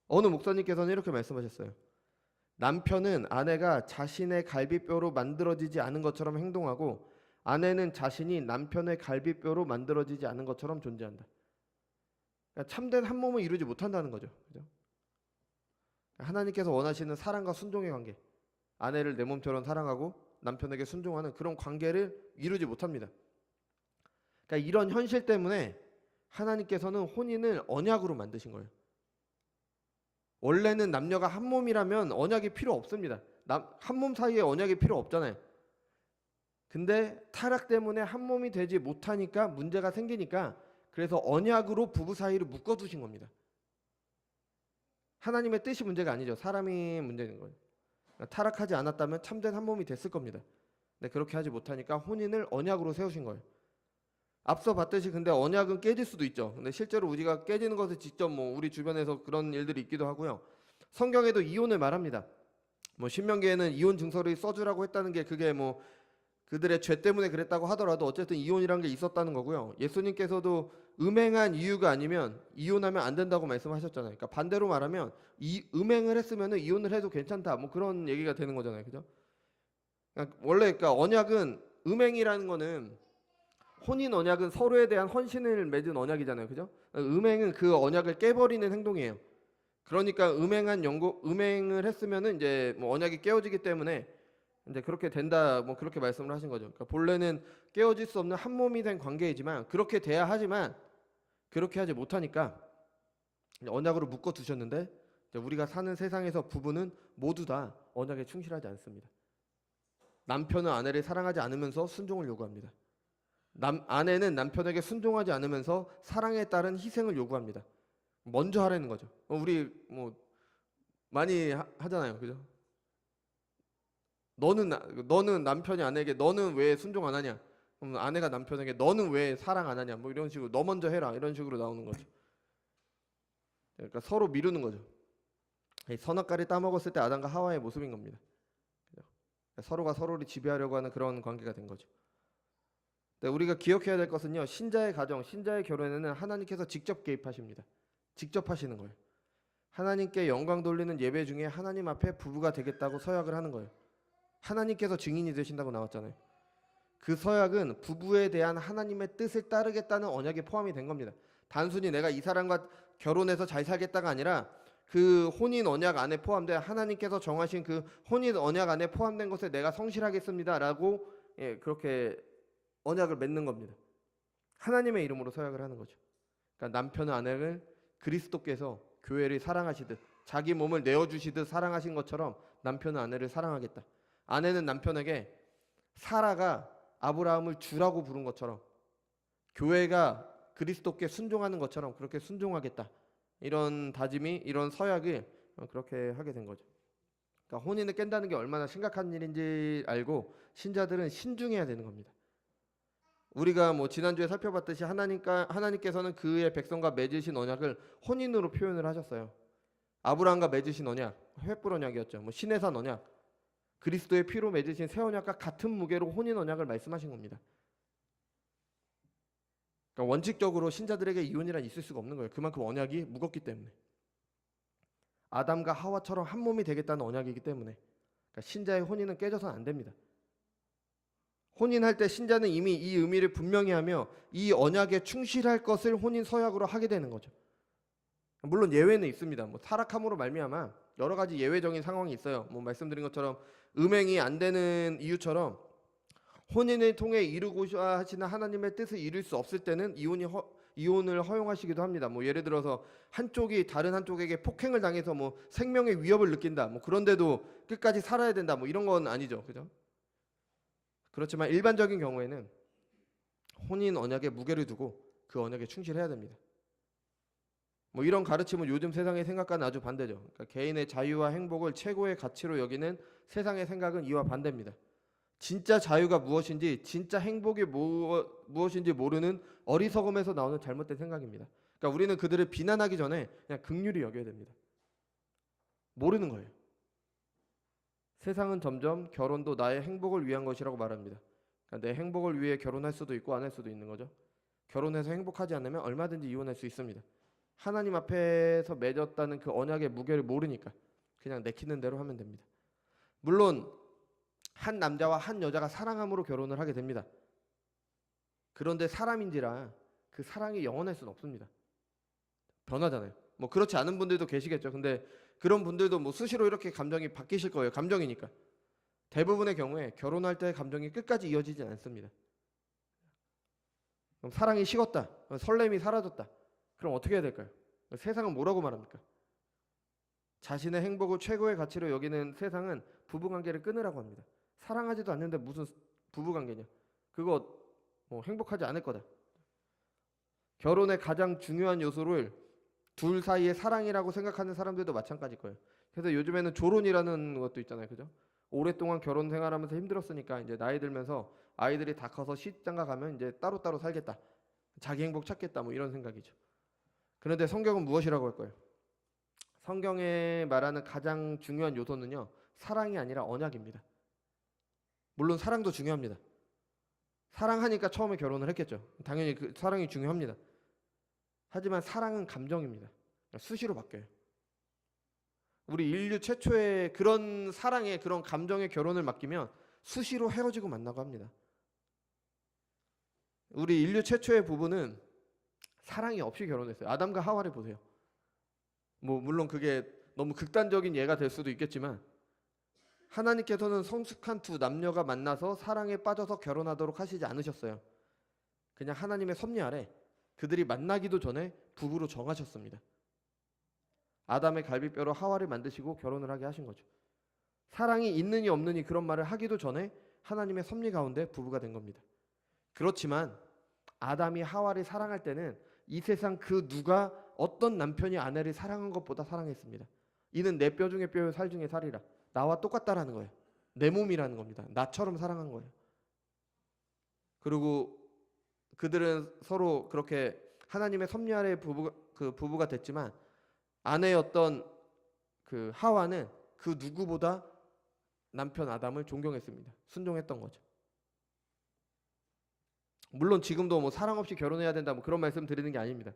Speaker 1: 어느 목사님께서는 이렇게 말씀하셨어요. 남편은 아내가 자신의 갈비뼈로 만들어지지 않은 것처럼 행동하고 아내는 자신이 남편의 갈비뼈로 만들어지지 않은 것처럼 존재한다. 그러니까 참된 한 몸을 이루지 못한다는 거죠. 그죠? 하나님께서 원하시는 사랑과 순종의 관계, 아내를 내 몸처럼 사랑하고 남편에게 순종하는 그런 관계를 이루지 못합니다. 그러니까 이런 현실 때문에 하나님께서는 혼인을 언약으로 만드신 거예요. 원래는 남녀가 한 몸이라면 언약이 필요 없습니다. 한 몸 사이에 언약이 필요 없잖아요. 근데 타락 때문에 한 몸이 되지 못하니까 문제가 생기니까 그래서 언약으로 부부 사이를 묶어두신 겁니다. 하나님의 뜻이 문제가 아니죠. 사람이 문제인 거예요. 타락하지 않았다면 참된 한 몸이 됐을 겁니다. 근데 그렇게 하지 못하니까 혼인을 언약으로 세우신 거예요. 앞서 봤듯이 근데 언약은 깨질 수도 있죠. 근데 실제로 우리가 깨지는 것을 직접 우리 주변에서 그런 일들이 있기도 하고요. 성경에도 이혼을 말합니다. 신명기에는 이혼 증서를 써주라고 했다는 게 그게 그들의 죄 때문에 그랬다고 하더라도 어쨌든 이혼이란 게 있었다는 거고요. 예수님께서도 음행한 이유가 아니면 이혼하면 안 된다고 말씀하셨잖아요. 그러니까 반대로 말하면 음행을 했으면 이혼을 해도 괜찮다. 그런 얘기가 되는 거잖아요. 그죠? 그러니까 언약은 음행이라는 거는 혼인 언약은 서로에 대한 헌신을 맺은 언약이잖아요. 그죠? 음행은 그 언약을 깨버리는 행동이에요. 그러니까 음행을 했으면은 이제 언약이 깨어지기 때문에 이제 그렇게 된다 그렇게 말씀을 하신 거죠. 그러니까 본래는 깨어질 수 없는 한 몸이 된 관계이지만 그렇게 돼야 하지만 그렇게 하지 못하니까 언약으로 묶어 두셨는데 우리가 사는 세상에서 부부는 모두 다 언약에 충실하지 않습니다. 남편은 아내를 사랑하지 않으면서 순종을 요구합니다. 아내는 남편에게 순종하지 않으면서 사랑에 따른 희생을 요구합니다. 먼저 하라는 거죠. 우리 많이 하잖아요. 그죠? 너는 남편이 아내에게 너는 왜 순종 안 하냐? 그럼 아내가 남편에게 너는 왜 사랑 안 하냐? 이런 식으로 너 먼저 해라 이런 식으로 나오는 거죠. 그러니까 서로 미루는 거죠. 선악과를 따먹었을 때 아담과 하와의 모습인 겁니다. 서로가 서로를 지배하려고 하는 그런 관계가 된 거죠. 우리가 기억해야 될 것은요. 신자의 가정, 신자의 결혼에는 하나님께서 직접 개입하십니다. 직접 하시는 거예요. 하나님께 영광 돌리는 예배 중에 하나님 앞에 부부가 되겠다고 서약을 하는 거예요. 하나님께서 증인이 되신다고 나왔잖아요. 그 서약은 부부에 대한 하나님의 뜻을 따르겠다는 언약에 포함이 된 겁니다. 단순히 내가 이 사람과 결혼해서 잘 살겠다가 아니라 그 혼인 언약 안에 포함된 하나님께서 정하신 그 혼인 언약 안에 포함된 것에 내가 성실하겠습니다라고 그렇게 언약을 맺는 겁니다. 하나님의 이름으로 서약을 하는 거죠. 그러니까 남편은 아내를 그리스도께서 교회를 사랑하시듯 자기 몸을 내어주시듯 사랑하신 것처럼 남편은 아내를 사랑하겠다. 아내는 남편에게 사라가 아브라함을 주라고 부른 것처럼 교회가 그리스도께 순종하는 것처럼 그렇게 순종하겠다. 이런 다짐이 이런 서약을 그렇게 하게 된 거죠. 그러니까 혼인을 깬다는 게 얼마나 심각한 일인지 알고 신자들은 신중해야 되는 겁니다. 우리가 지난주에 살펴봤듯이 하나님께서는 그의 백성과 맺으신 언약을 혼인으로 표현을 하셨어요. 아브라함과 맺으신 언약, 횃불 언약이었죠. 시내산 언약, 그리스도의 피로 맺으신 새 언약과 같은 무게로 혼인 언약을 말씀하신 겁니다. 그러니까 원칙적으로 신자들에게 이혼이란 있을 수가 없는 거예요. 그만큼 언약이 무겁기 때문에. 아담과 하와처럼 한 몸이 되겠다는 언약이기 때문에. 그러니까 신자의 혼인은 깨져서는 안 됩니다. 혼인할 때 신자는 이미 이 의미를 분명히 하며 이 언약에 충실할 것을 혼인 서약으로 하게 되는 거죠. 물론 예외는 있습니다. 타락함으로 말미암아 여러 가지 예외적인 상황이 있어요. 말씀드린 것처럼 음행이 안 되는 이유처럼 혼인을 통해 이루고자 하시는 하나님의 뜻을 이룰 수 없을 때는 이혼을 허용하시기도 합니다. 예를 들어서 한쪽이 다른 한쪽에게 폭행을 당해서 생명의 위협을 느낀다. 그런데도 끝까지 살아야 된다. 이런 건 아니죠. 그죠? 그렇지만 일반적인 경우에는 혼인 언약에 무게를 두고 그 언약에 충실해야 됩니다. 이런 가르침은 요즘 세상의 생각과는 아주 반대죠. 그러니까 개인의 자유와 행복을 최고의 가치로 여기는 세상의 생각은 이와 반대입니다. 진짜 자유가 무엇인지, 진짜 행복이 무엇인지 모르는 어리석음에서 나오는 잘못된 생각입니다. 그러니까 우리는 그들을 비난하기 전에 그냥 긍휼히 여겨야 됩니다. 모르는 거예요. 세상은 점점 결혼도 나의 행복을 위한 것이라고 말합니다. 그러니까 내 행복을 위해 결혼할 수도 있고 안 할 수도 있는 거죠. 결혼해서 행복하지 않으면 얼마든지 이혼할 수 있습니다. 하나님 앞에서 맺었다는 그 언약의 무게를 모르니까 그냥 내키는 대로 하면 됩니다. 물론 한 남자와 한 여자가 사랑함으로 결혼을 하게 됩니다. 그런데 사람인지라 그 사랑이 영원할 수는 없습니다. 변하잖아요. 그렇지 않은 분들도 계시겠죠. 근데 그런 분들도 수시로 이렇게 감정이 바뀌실 거예요. 감정이니까. 대부분의 경우에 결혼할 때 감정이 끝까지 이어지진 않습니다. 그럼 사랑이 식었다. 설렘이 사라졌다. 그럼 어떻게 해야 될까요? 세상은 뭐라고 말합니까? 자신의 행복을 최고의 가치로 여기는 세상은 부부관계를 끊으라고 합니다. 사랑하지도 않는데 무슨 부부관계냐? 그거 행복하지 않을 거다. 결혼의 가장 중요한 요소를 둘 사이의 사랑이라고 생각하는 사람들도 마찬가지일 거예요. 그래서 요즘에는 조론이라는 것도 있잖아요, 그죠? 오랫동안 결혼 생활하면서 힘들었으니까 이제 나이 들면서 아이들이 다 커서 시집장가 가면 이제 따로따로 살겠다, 자기 행복 찾겠다, 뭐 이런 생각이죠. 그런데 성경은 무엇이라고 할 거예요? 성경에 말하는 가장 중요한 요소는요, 사랑이 아니라 언약입니다. 물론 사랑도 중요합니다. 사랑하니까 처음에 결혼을 했겠죠. 당연히 그 사랑이 중요합니다. 하지만 사랑은 감정입니다. 수시로 바뀌어요. 우리 인류 최초의 그런 사랑의 그런 감정의 결혼을 맡기면 수시로 헤어지고 만나고 합니다. 우리 인류 최초의 부부는 사랑이 없이 결혼했어요. 아담과 하와를 보세요. 뭐 물론 그게 너무 극단적인 예가 될 수도 있겠지만 하나님께서는 성숙한 두 남녀가 만나서 사랑에 빠져서 결혼하도록 하시지 않으셨어요. 그냥 하나님의 섭리 아래 그들이 만나기도 전에 부부로 정하셨습니다. 아담의 갈비뼈로 하와를 만드시고 결혼을 하게 하신 거죠. 사랑이 있느니 없느니 그런 말을 하기도 전에 하나님의 섭리 가운데 부부가 된 겁니다. 그렇지만 아담이 하와를 사랑할 때는 이 세상 그 누가 어떤 남편이 아내를 사랑한 것보다 사랑했습니다. 이는 내 뼈 중에 뼈요 살 중에 살이라. 나와 똑같다라는 거예요. 내 몸이라는 겁니다. 나처럼 사랑한 거예요. 그리고 그들은 서로 그렇게 하나님의 섭리 아래 부부가 됐지만 아내였던 그 하와는 그 누구보다 남편 아담을 존경했습니다. 순종했던 거죠. 물론 지금도 뭐 사랑 없이 결혼해야 된다 뭐 그런 말씀 드리는 게 아닙니다.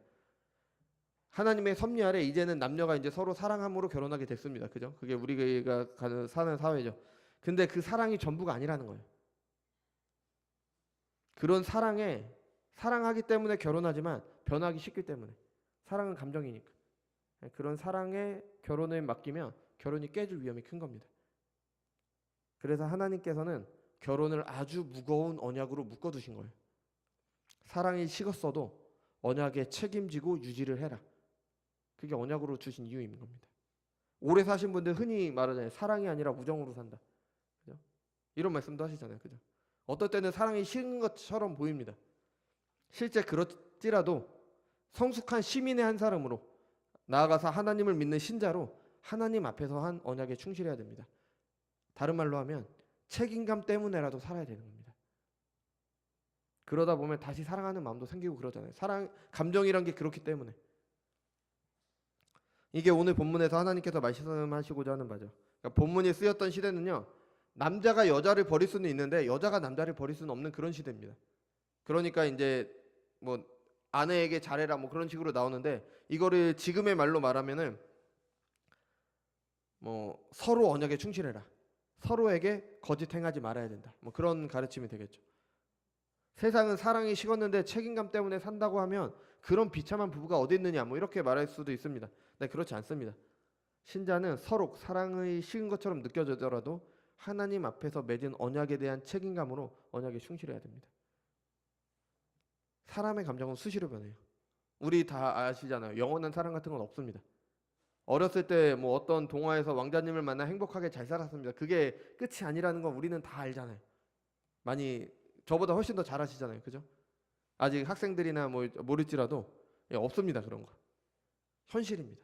Speaker 1: 하나님의 섭리 아래 이제는 남녀가 이제 서로 사랑함으로 결혼하게 됐습니다. 그죠? 그게 우리가 사는 사회죠. 근데 그 사랑이 전부가 아니라는 거예요. 그런 사랑하기 때문에 결혼하지만 변하기 쉽기 때문에. 사랑은 감정이니까. 그런 사랑에 결혼을 맡기면 결혼이 깨질 위험이 큰 겁니다. 그래서 하나님께서는 결혼을 아주 무거운 언약으로 묶어두신 거예요. 사랑이 식었어도 언약에 책임지고 유지를 해라. 그게 언약으로 주신 이유인 겁니다. 오래 사신 분들 흔히 말하잖아요. 사랑이 아니라 우정으로 산다. 그죠? 이런 말씀도 하시잖아요. 그죠? 어떨 때는 사랑이 식은 것처럼 보입니다. 실제 그렇지라도 성숙한 시민의 한 사람으로 나아가서 하나님을 믿는 신자로 하나님 앞에서 한 언약에 충실해야 됩니다. 다른 말로 하면 책임감 때문에라도 살아야 되는 겁니다. 그러다 보면 다시 사랑하는 마음도 생기고 그러잖아요. 감정이란 게 그렇기 때문에. 이게 오늘 본문에서 하나님께서 말씀하시고자 하는 바죠. 그러니까 본문이 쓰였던 시대는요, 남자가 여자를 버릴 수는 있는데 여자가 남자를 버릴 수는 없는 그런 시대입니다. 그러니까 이제 뭐 아내에게 잘해라 뭐 그런 식으로 나오는데 이거를 지금의 말로 말하면은 뭐 서로 언약에 충실해라. 서로에게 거짓 행하지 말아야 된다. 뭐 그런 가르침이 되겠죠. 세상은 사랑이 식었는데 책임감 때문에 산다고 하면 그런 비참한 부부가 어디 있느냐 뭐 이렇게 말할 수도 있습니다. 네, 그렇지 않습니다. 신자는 서로 사랑의 식은 것처럼 느껴지더라도 하나님 앞에서 맺은 언약에 대한 책임감으로 언약에 충실해야 됩니다. 사람의 감정은 수시로 변해요. 우리 다 아시잖아요. 영원한 사랑 같은 건 없습니다. 어렸을 때 뭐 어떤 동화에서 왕자님을 만나 행복하게 잘 살았습니다. 그게 끝이 아니라는 건 우리는 다 알잖아요. 많이 저보다 훨씬 더 잘 아시잖아요. 그죠? 아직 학생들이나 뭐 모를지라도 없습니다. 그런 거. 현실입니다.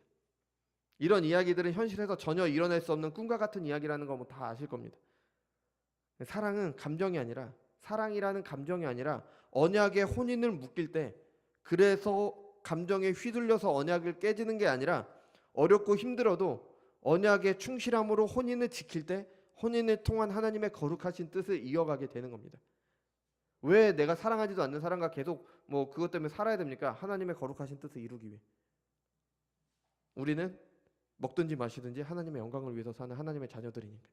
Speaker 1: 이런 이야기들은 현실에서 전혀 이뤄낼 수 없는 꿈과 같은 이야기라는 거 뭐 다 아실 겁니다. 사랑은 감정이 아니라 사랑이라는 감정이 아니라 언약의 혼인을 묶일 때 그래서 감정에 휘둘려서 언약을 깨지는 게 아니라 어렵고 힘들어도 언약에 충실함으로 혼인을 지킬 때 혼인을 통한 하나님의 거룩하신 뜻을 이어가게 되는 겁니다. 왜 내가 사랑하지도 않는 사람과 계속 뭐 그것 때문에 살아야 됩니까? 하나님의 거룩하신 뜻을 이루기 위해. 우리는 먹든지 마시든지 하나님의 영광을 위해서 사는 하나님의 자녀들이니까.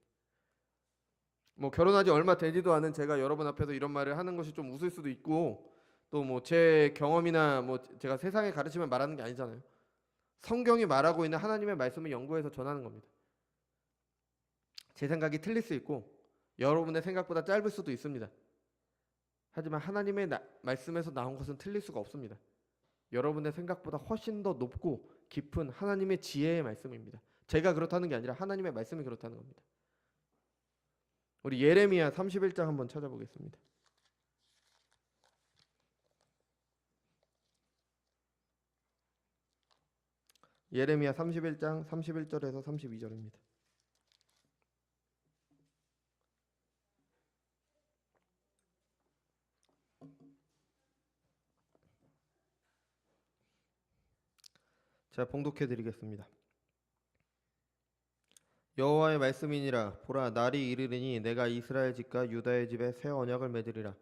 Speaker 1: 뭐 결혼하지 얼마 되지도 않은 제가 여러분 앞에서 이런 말을 하는 것이 좀 웃을 수도 있고 또 뭐 제 경험이나 뭐 제가 세상에 가르치면 말하는 게 아니잖아요. 성경이 말하고 있는 하나님의 말씀을 연구해서 전하는 겁니다. 제 생각이 틀릴 수 있고 여러분의 생각보다 짧을 수도 있습니다. 하지만 하나님의 말씀에서 나온 것은 틀릴 수가 없습니다. 여러분의 생각보다 훨씬 더 높고 깊은 하나님의 지혜의 말씀입니다. 제가 그렇다는 게 아니라 하나님의 말씀이 그렇다는 겁니다. 우리 예레미야 31장 한번 찾아보겠습니다. 예레미야 31장 31절에서 32절입니다. 제가 봉독해 드리겠습니다. 여호와의 말씀이니라. 보라, 날이 이르리니 내가 이스라엘 집과 유다의 집에 새 언약을 맺으리라.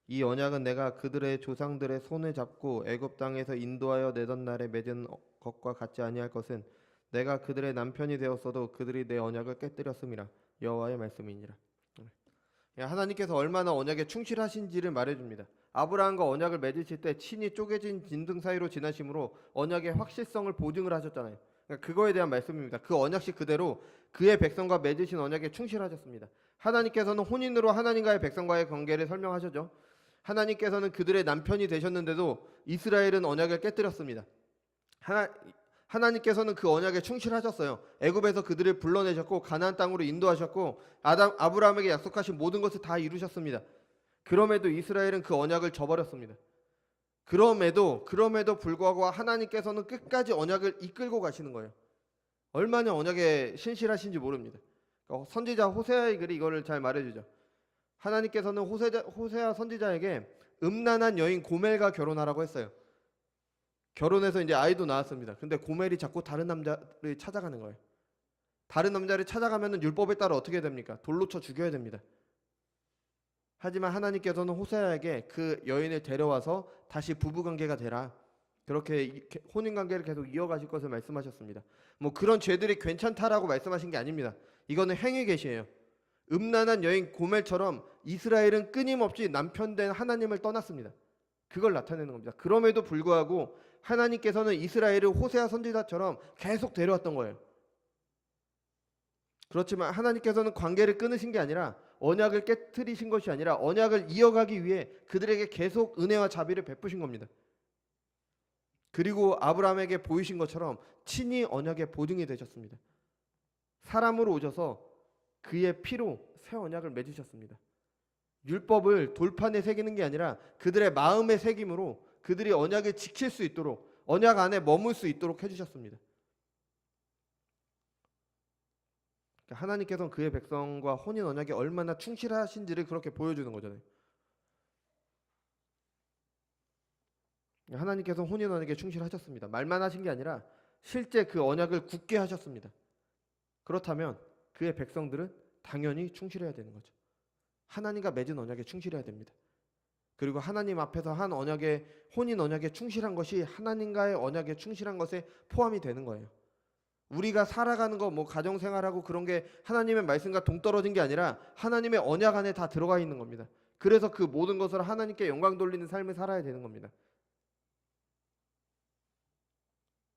Speaker 1: 이 언약은 내가 그들의 조상들의 손을 잡고 애굽 땅에서 인도하여 내던 날에 맺은 것과 같지 아니할 것은 내가 그들의 남편이 되었어도 그들이 내 언약을 깨뜨렸음이라. 여호와의 말씀이니라. 하나님께서 얼마나 언약에 충실하신지를 말해줍니다. 아브라함과 언약을 맺으실 때 친히 쪼개진 진등 사이로 지나심으로 언약의 확실성을 보증을 하셨잖아요. 그러니까 그거에 대한 말씀입니다. 그 언약식 그대로 그의 백성과 맺으신 언약에 충실하셨습니다. 하나님께서는 혼인으로 하나님과의 백성과의 관계를 설명하셨죠. 하나님께서는 그들의 남편이 되셨는데도 이스라엘은 언약을 깨뜨렸습니다. 하나님께서는 그 언약에 충실하셨어요. 애굽에서 그들을 불러내셨고 가나안 땅으로 인도하셨고 아브라함에게 약속하신 모든 것을 다 이루셨습니다. 그럼에도 이스라엘은 그 언약을 저버렸습니다. 그럼에도 불구하고 하나님께서는 끝까지 언약을 이끌고 가시는 거예요. 얼마나 언약에 신실하신지 모릅니다. 선지자 호세아의 글이 이거를 잘 말해주죠. 하나님께서는 호세아 선지자에게 음란한 여인 고멜과 결혼하라고 했어요. 결혼해서 이제 아이도 낳았습니다. 근데 고멜이 자꾸 다른 남자를 찾아가는 거예요. 다른 남자를 찾아가면은 율법에 따라 어떻게 됩니까? 돌로 쳐 죽여야 됩니다. 하지만 하나님께서는 호세아에게 그 여인을 데려와서 다시 부부관계가 되라. 그렇게 혼인관계를 계속 이어가실 것을 말씀하셨습니다. 뭐 그런 죄들이 괜찮다라고 말씀하신 게 아닙니다. 이거는 행위 계시예요. 음란한 여인 고멜처럼 이스라엘은 끊임없이 남편된 하나님을 떠났습니다. 그걸 나타내는 겁니다. 그럼에도 불구하고 하나님께서는 이스라엘을 호세아 선지자처럼 계속 데려왔던 거예요. 그렇지만 하나님께서는 관계를 끊으신 게 아니라 언약을 깨트리신 것이 아니라 언약을 이어가기 위해 그들에게 계속 은혜와 자비를 베푸신 겁니다. 그리고 아브라함에게 보이신 것처럼 친히 언약의 보증이 되셨습니다. 사람으로 오셔서 그의 피로 새 언약을 맺으셨습니다. 율법을 돌판에 새기는 게 아니라 그들의 마음에 새김으로 그들이 언약을 지킬 수 있도록 언약 안에 머물 수 있도록 해주셨습니다. 하나님께서는 그의 백성과 혼인 언약에 얼마나 충실하신지를 그렇게 보여주는 거잖아요. 하나님께서는 혼인 언약에 충실하셨습니다. 말만 하신 게 아니라 실제 그 언약을 굳게 하셨습니다. 그렇다면 그의 백성들은 당연히 충실해야 되는 거죠. 하나님과 맺은 언약에 충실해야 됩니다. 그리고 하나님 앞에서 한 언약에 혼인 언약에 충실한 것이 하나님과의 언약에 충실한 것에 포함이 되는 거예요. 우리가 살아가는 거 뭐 가정생활하고 그런 게 하나님의 말씀과 동떨어진 게 아니라 하나님의 언약 안에 다 들어가 있는 겁니다. 그래서 그 모든 것을 하나님께 영광 돌리는 삶을 살아야 되는 겁니다.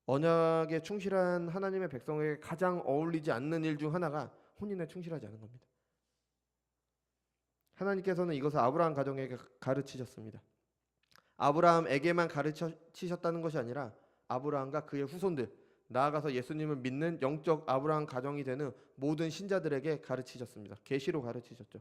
Speaker 1: 언약에 충실한 하나님의 백성에게 가장 어울리지 않는 일 중 하나가 혼인에 충실하지 않은 겁니다. 하나님께서는 이것을 아브라함 가정에게 가르치셨습니다. 아브라함에게만 가르치셨다는 것이 아니라 아브라함과 그의 후손들, 나아가서 예수님을 믿는 영적 아브라함 가정이 되는 모든 신자들에게 가르치셨습니다. 계시로 가르치셨죠.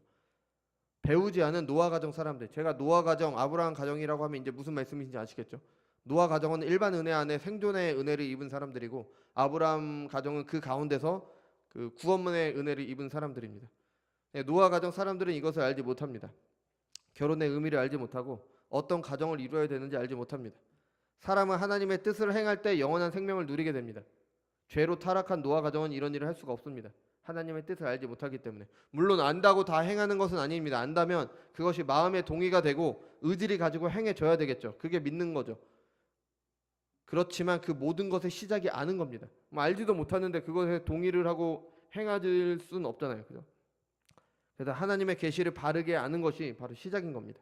Speaker 1: 배우지 않은 노아 가정 사람들, 제가 노아 가정, 아브라함 가정이라고 하면 이제 무슨 말씀인지 아시겠죠? 노아 가정은 일반 은혜 안에 생존의 은혜를 입은 사람들이고 아브라함 가정은 그 가운데서 그 구원문의 은혜를 입은 사람들입니다. 노아 가정 사람들은 이것을 알지 못합니다. 결혼의 의미를 알지 못하고 어떤 가정을 이루어야 되는지 알지 못합니다. 사람은 하나님의 뜻을 행할 때 영원한 생명을 누리게 됩니다. 죄로 타락한 노아 가정은 이런 일을 할 수가 없습니다. 하나님의 뜻을 알지 못하기 때문에. 물론 안다고 다 행하는 것은 아닙니다. 안다면 그것이 마음의 동의가 되고 의지를 가지고 행해줘야 되겠죠. 그게 믿는 거죠. 그렇지만 그 모든 것의 시작이 아는 겁니다. 뭐 알지도 못하는데 그것에 동의를 하고 행할 수는 없잖아요. 그죠? 그래서 하나님의 계시를 바르게 아는 것이 바로 시작인 겁니다.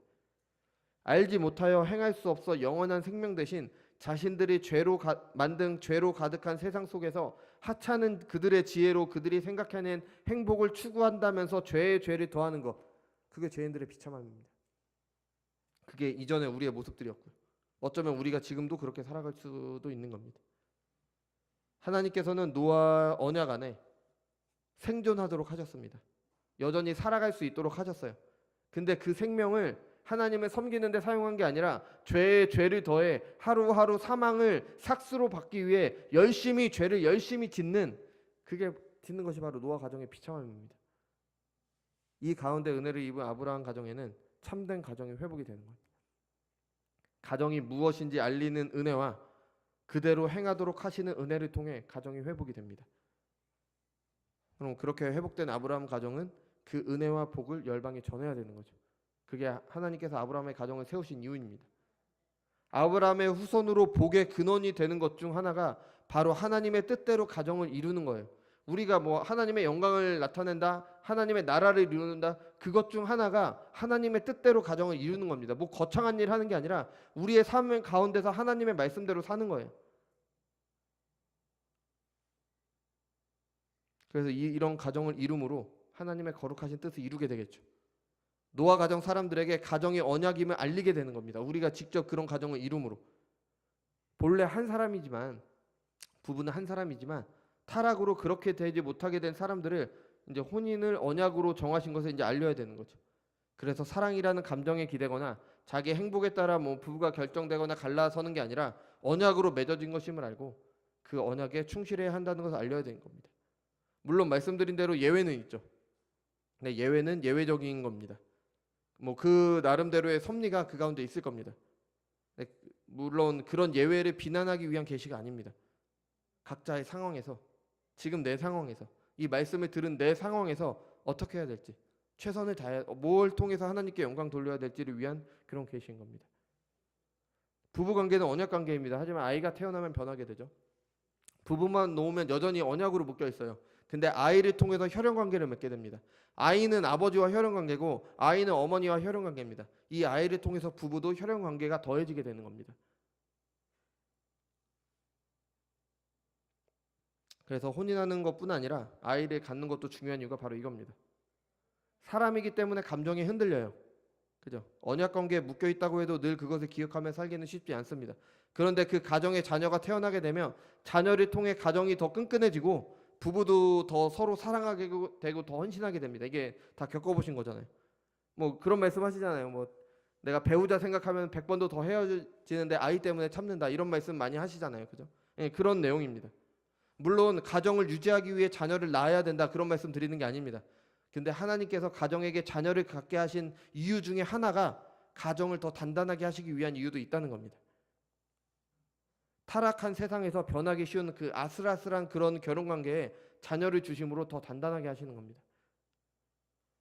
Speaker 1: 알지 못하여 행할 수 없어 영원한 생명 대신 자신들이 만든 죄로 가득한 세상 속에서 하찮은 그들의 지혜로 그들이 생각해낸 행복을 추구한다면서 죄에 죄를 더하는 것, 그게 죄인들의 비참함입니다. 그게 이전에 우리의 모습들이었고요. 어쩌면 우리가 지금도 그렇게 살아갈 수도 있는 겁니다. 하나님께서는 노아 언약 안에 생존하도록 하셨습니다. 여전히 살아갈 수 있도록 하셨어요. 근데 그 생명을 하나님을 섬기는 데 사용한 게 아니라 죄에 죄를 더해 하루하루 사망을 삭스로 받기 위해 죄를 열심히 짓는 것이 바로 노아 가정의 비참함입니다. 이 가운데 은혜를 입은 아브라함 가정에는 참된 가정의 회복이 되는 거예요. 가정이 무엇인지 알리는 은혜와 그대로 행하도록 하시는 은혜를 통해 가정이 회복이 됩니다. 그럼 그렇게 회복된 아브라함 가정은 그 은혜와 복을 열방에 전해야 되는 거죠. 그게 하나님께서 아브라함의 가정을 세우신 이유입니다. 아브라함의 후손으로 복의 근원이 되는 것 중 하나가 바로 하나님의 뜻대로 가정을 이루는 거예요. 우리가 뭐 하나님의 영광을 나타낸다, 하나님의 나라를 이루는다, 그것 중 하나가 하나님의 뜻대로 가정을 이루는 겁니다. 뭐 거창한 일 하는 게 아니라 우리의 삶 가운데서 하나님의 말씀대로 사는 거예요. 그래서 이런 가정을 이룸으로 하나님의 거룩하신 뜻을 이루게 되겠죠. 노아 가정 사람들에게 가정의 언약임을 알리게 되는 겁니다. 우리가 직접 그런 가정을 이룸으로. 본래 한 사람이지만, 부부는 한 사람이지만 타락으로 그렇게 되지 못하게 된 사람들을 이제 혼인을 언약으로 정하신 것을 이제 알려야 되는 거죠. 그래서 사랑이라는 감정에 기대거나 자기 행복에 따라 뭐 부부가 결정되거나 갈라서는 게 아니라 언약으로 맺어진 것임을 알고 그 언약에 충실해야 한다는 것을 알려야 되는 겁니다. 물론 말씀드린 대로 예외는 있죠. 근데 예외는 예외적인 겁니다. 뭐 그 나름대로의 섭리가 그 가운데 있을 겁니다. 물론 그런 예외를 비난하기 위한 계시가 아닙니다. 각자의 상황에서, 지금 내 상황에서, 이 말씀을 들은 내 상황에서 어떻게 해야 될지, 최선을 다해 뭘 통해서 하나님께 영광 돌려야 될지를 위한 그런 계시인 겁니다. 부부관계는 언약관계입니다. 하지만 아이가 태어나면 변하게 되죠. 부부만 놓으면 여전히 언약으로 묶여 있어요. 근데 아이를 통해서 혈연관계를 맺게 됩니다. 아이는 아버지와 혈연관계고 아이는 어머니와 혈연관계입니다. 이 아이를 통해서 부부도 혈연관계가 더해지게 되는 겁니다. 그래서 혼인하는 것뿐 아니라 아이를 갖는 것도 중요한 이유가 바로 이겁니다. 사람이기 때문에 감정이 흔들려요. 그죠? 언약관계에 묶여 있다고 해도 늘 그것을 기억하며 살기는 쉽지 않습니다. 그런데 그 가정에 자녀가 태어나게 되면 자녀를 통해 가정이 더 끈끈해지고 부부도 더 서로 사랑하게 되고 더 헌신하게 됩니다. 이게 다 겪어보신 거잖아요. 뭐 그런 말씀 하시잖아요. 뭐 내가 배우자 생각하면 100번도 더 헤어지는데 아이 때문에 참는다, 이런 말씀 많이 하시잖아요. 그죠? 예, 그런 내용입니다. 물론 가정을 유지하기 위해 자녀를 낳아야 된다, 그런 말씀 드리는 게 아닙니다. 근데 하나님께서 가정에게 자녀를 갖게 하신 이유 중에 하나가 가정을 더 단단하게 하시기 위한 이유도 있다는 겁니다. 타락한 세상에서 변하기 쉬운 그 아슬아슬한 그런 결혼관계에 자녀를 주심으로 더 단단하게 하시는 겁니다.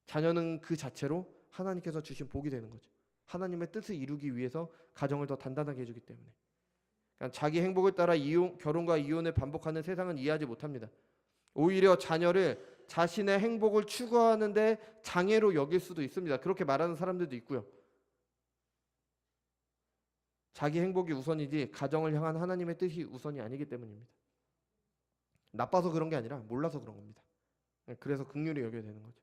Speaker 1: 자녀는 그 자체로 하나님께서 주신 복이 되는 거죠. 하나님의 뜻을 이루기 위해서 가정을 더 단단하게 해주기 때문에. 그러니까 자기 행복을 따라 결혼과 이혼을 반복하는 세상은 이해하지 못합니다. 오히려 자녀를 자신의 행복을 추구하는데 장애로 여길 수도 있습니다. 그렇게 말하는 사람들도 있고요. 자기 행복이 우선이지 가정을 향한 하나님의 뜻이 우선이 아니기 때문입니다. 나빠서 그런 게 아니라 몰라서 그런 겁니다. 그래서 긍휼히 여겨야 되는 거죠.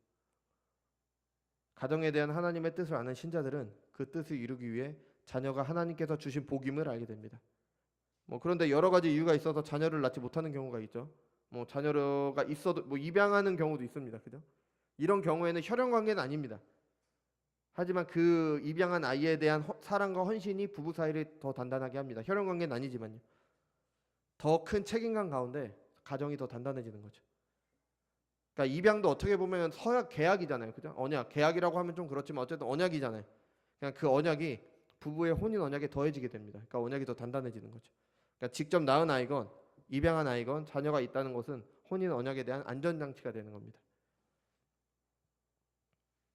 Speaker 1: 가정에 대한 하나님의 뜻을 아는 신자들은 그 뜻을 이루기 위해 자녀가 하나님께서 주신 복임을 알게 됩니다. 그런데 여러 가지 이유가 있어서 자녀를 낳지 못하는 경우가 있죠. 자녀가 있어도 입양하는 경우도 있습니다. 그죠? 이런 경우에는 혈연관계는 아닙니다. 하지만 그 입양한 아이에 대한 사랑과 헌신이 부부 사이를 더 단단하게 합니다. 혈연관계는 아니지만요. 더 큰 책임감 가운데 가정이 더 단단해지는 거죠. 그러니까 입양도 어떻게 보면 서약 계약이잖아요. 그죠? 언약, 계약이라고 하면 좀 그렇지만 어쨌든 언약이잖아요. 그냥 그 언약이 부부의 혼인 언약에 더해지게 됩니다. 그러니까 언약이 더 단단해지는 거죠. 그러니까 직접 낳은 아이건 입양한 아이건 자녀가 있다는 것은 혼인 언약에 대한 안전장치가 되는 겁니다.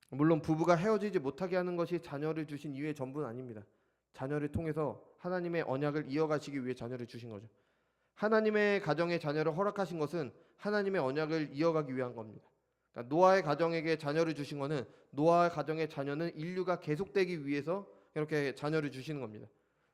Speaker 1: 물론 부부가 헤어지지 못하게 하는 것이 자녀를 주신 이유의 전부는 아닙니다. 자녀를 통해서 하나님의 언약을 이어가시기 위해 자녀를 주신 거죠. 하나님의 가정에 자녀를 허락하신 것은 하나님의 언약을 이어가기 위한 겁니다. 그러니까 노아의 가정에게 자녀를 주신 것은 노아의 가정의 자녀는 인류가 계속되기 위해서 이렇게 자녀를 주시는 겁니다.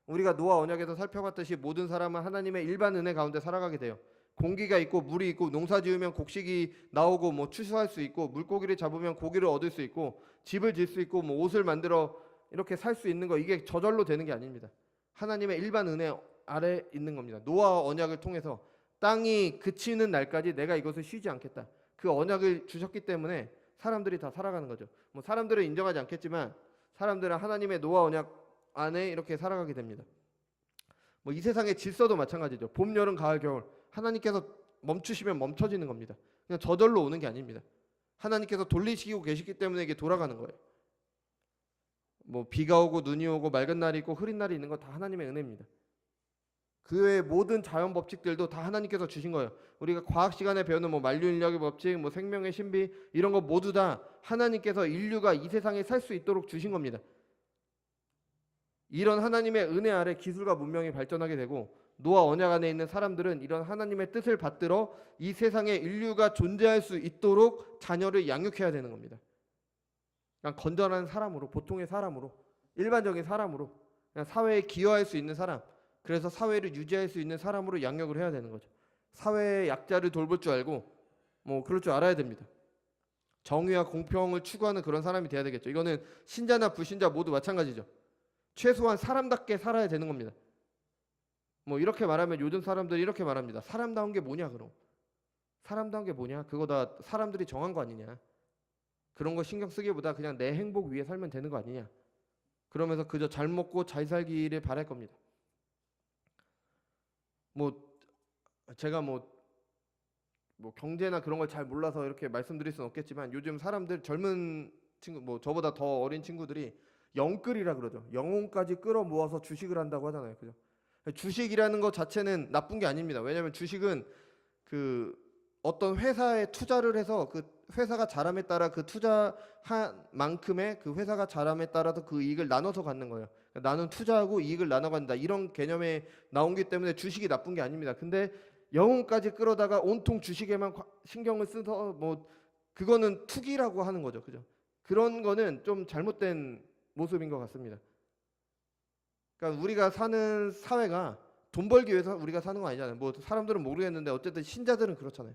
Speaker 1: 우리가 노아 언약에서 살펴봤듯이 모든 사람은 하나님의 일반 은혜 가운데 살아가게 돼요. 공기가 있고 물이 있고 농사 지으면 곡식이 나오고 추수할 수 있고 물고기를 잡으면 고기를 얻을 수 있고 집을 질 수 있고 옷을 만들어 이렇게 살 수 있는 거 이게 저절로 되는 게 아닙니다. 하나님의 일반 은혜 아래 있는 겁니다. 노아와 언약을 통해서 땅이 그치는 날까지 내가 이것을 쉬지 않겠다. 그 언약을 주셨기 때문에 사람들이 다 살아가는 거죠. 뭐 사람들은 인정하지 않겠지만 사람들은 하나님의 노아 언약 안에 이렇게 살아가게 됩니다. 뭐 이 세상의 질서도 마찬가지죠. 봄, 여름, 가을, 겨울 하나님께서 멈추시면 멈춰지는 겁니다. 그냥 저절로 오는 게 아닙니다. 하나님께서 돌리시고 계시기 때문에 이게 돌아가는 거예요. 뭐 비가 오고 눈이 오고 맑은 날이 있고 흐린 날이 있는 거 다 하나님의 은혜입니다. 그 외의 모든 자연 법칙들도 다 하나님께서 주신 거예요. 우리가 과학 시간에 배우는 뭐 만유인력의 법칙, 뭐 생명의 신비 이런 거 모두 다 하나님께서 인류가 이 세상에 살 수 있도록 주신 겁니다. 이런 하나님의 은혜 아래 기술과 문명이 발전하게 되고 노아 언약 안에 있는 사람들은 이런 하나님의 뜻을 받들어 이 세상에 인류가 존재할 수 있도록 자녀를 양육해야 되는 겁니다. 그냥 건전한 사람으로, 보통의 사람으로, 일반적인 사람으로, 그냥 사회에 기여할 수 있는 사람, 그래서 사회를 유지할 수 있는 사람으로 양육을 해야 되는 거죠. 사회의 약자를 돌볼 줄 알고 뭐 그럴 줄 알아야 됩니다. 정의와 공평을 추구하는 그런 사람이 돼야 되겠죠. 이거는 신자나 불신자 모두 마찬가지죠. 최소한 사람답게 살아야 되는 겁니다. 뭐 이렇게 말하면 요즘 사람들이 이렇게 말합니다. 사람다운 게 뭐냐 그럼? 사람다운 게 뭐냐? 그거 다 사람들이 정한 거 아니냐? 그런 거 신경 쓰기보다 그냥 내 행복 위해 살면 되는 거 아니냐? 그러면서 그저 잘 먹고 잘 살기를 바랄 겁니다. 뭐 제가 뭐 경제나 그런 걸 잘 몰라서 이렇게 말씀드릴 수는 없겠지만 요즘 사람들 젊은 친구 뭐 저보다 더 어린 친구들이 영끌이라 그러죠. 영혼까지 끌어 모아서 주식을 한다고 하잖아요. 그죠? 주식이라는 것 자체는 나쁜 게 아닙니다. 왜냐하면 주식은 그 어떤 회사에 투자를 해서 그 회사가 자람에 따라 그 투자한 만큼의 그 회사가 자람에 따라서 그 이익을 나눠서 갖는 거예요. 나는 투자하고 이익을 나눠 간다. 이런 개념에 나온기 때문에 주식이 나쁜 게 아닙니다. 근데 영혼까지 끌어다가 온통 주식에만 신경을 써서 뭐 그거는 투기라고 하는 거죠. 그죠? 그런 거는 좀 잘못된 모습인 것 같습니다. 그러니까 우리가 사는 사회가 돈 벌기 위해서 우리가 사는 거 아니잖아요. 뭐 사람들은 모르겠는데 어쨌든 신자들은 그렇잖아요.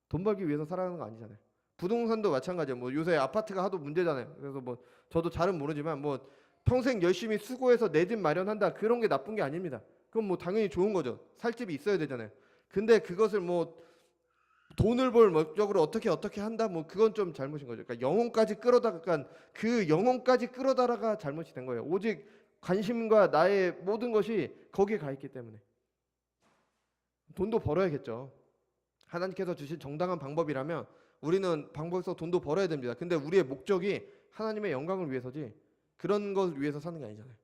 Speaker 1: 돈 벌기 위해서 살아가는 거 아니잖아요. 부동산도 마찬가지예요. 뭐 요새 아파트가 하도 문제잖아요. 그래서 뭐 저도 잘은 모르지만 뭐 평생 열심히 수고해서 내 집 마련한다 그런 게 나쁜 게 아닙니다. 그건 뭐 당연히 좋은 거죠. 살 집이 있어야 되잖아요. 근데 그것을 뭐 돈을 벌 목적으로 어떻게 한다 뭐 그건 좀 잘못인 거죠. 그러니까 영혼까지 끌어다가 그 영혼까지 끌어다가 잘못이 된 거예요. 오직 관심과 나의 모든 것이 거기에 가 있기 때문에 돈도 벌어야겠죠. 하나님께서 주신 정당한 방법이라면 우리는 방법에서 돈도 벌어야 됩니다. 근데 우리의 목적이 하나님의 영광을 위해서지 그런 걸 위해서 사는 게 아니잖아요.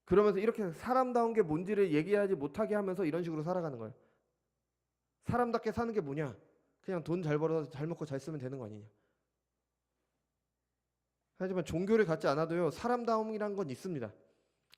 Speaker 1: 그러면서 이렇게 사람다운 게 뭔지를 얘기하지 못하게 하면서 이런 식으로 살아가는 거예요. 사람답게 사는 게 뭐냐? 그냥 돈 잘 벌어서 잘 먹고 잘 쓰면 되는 거 아니냐? 하지만 종교를 갖지 않아도요. 사람다움이란 건 있습니다.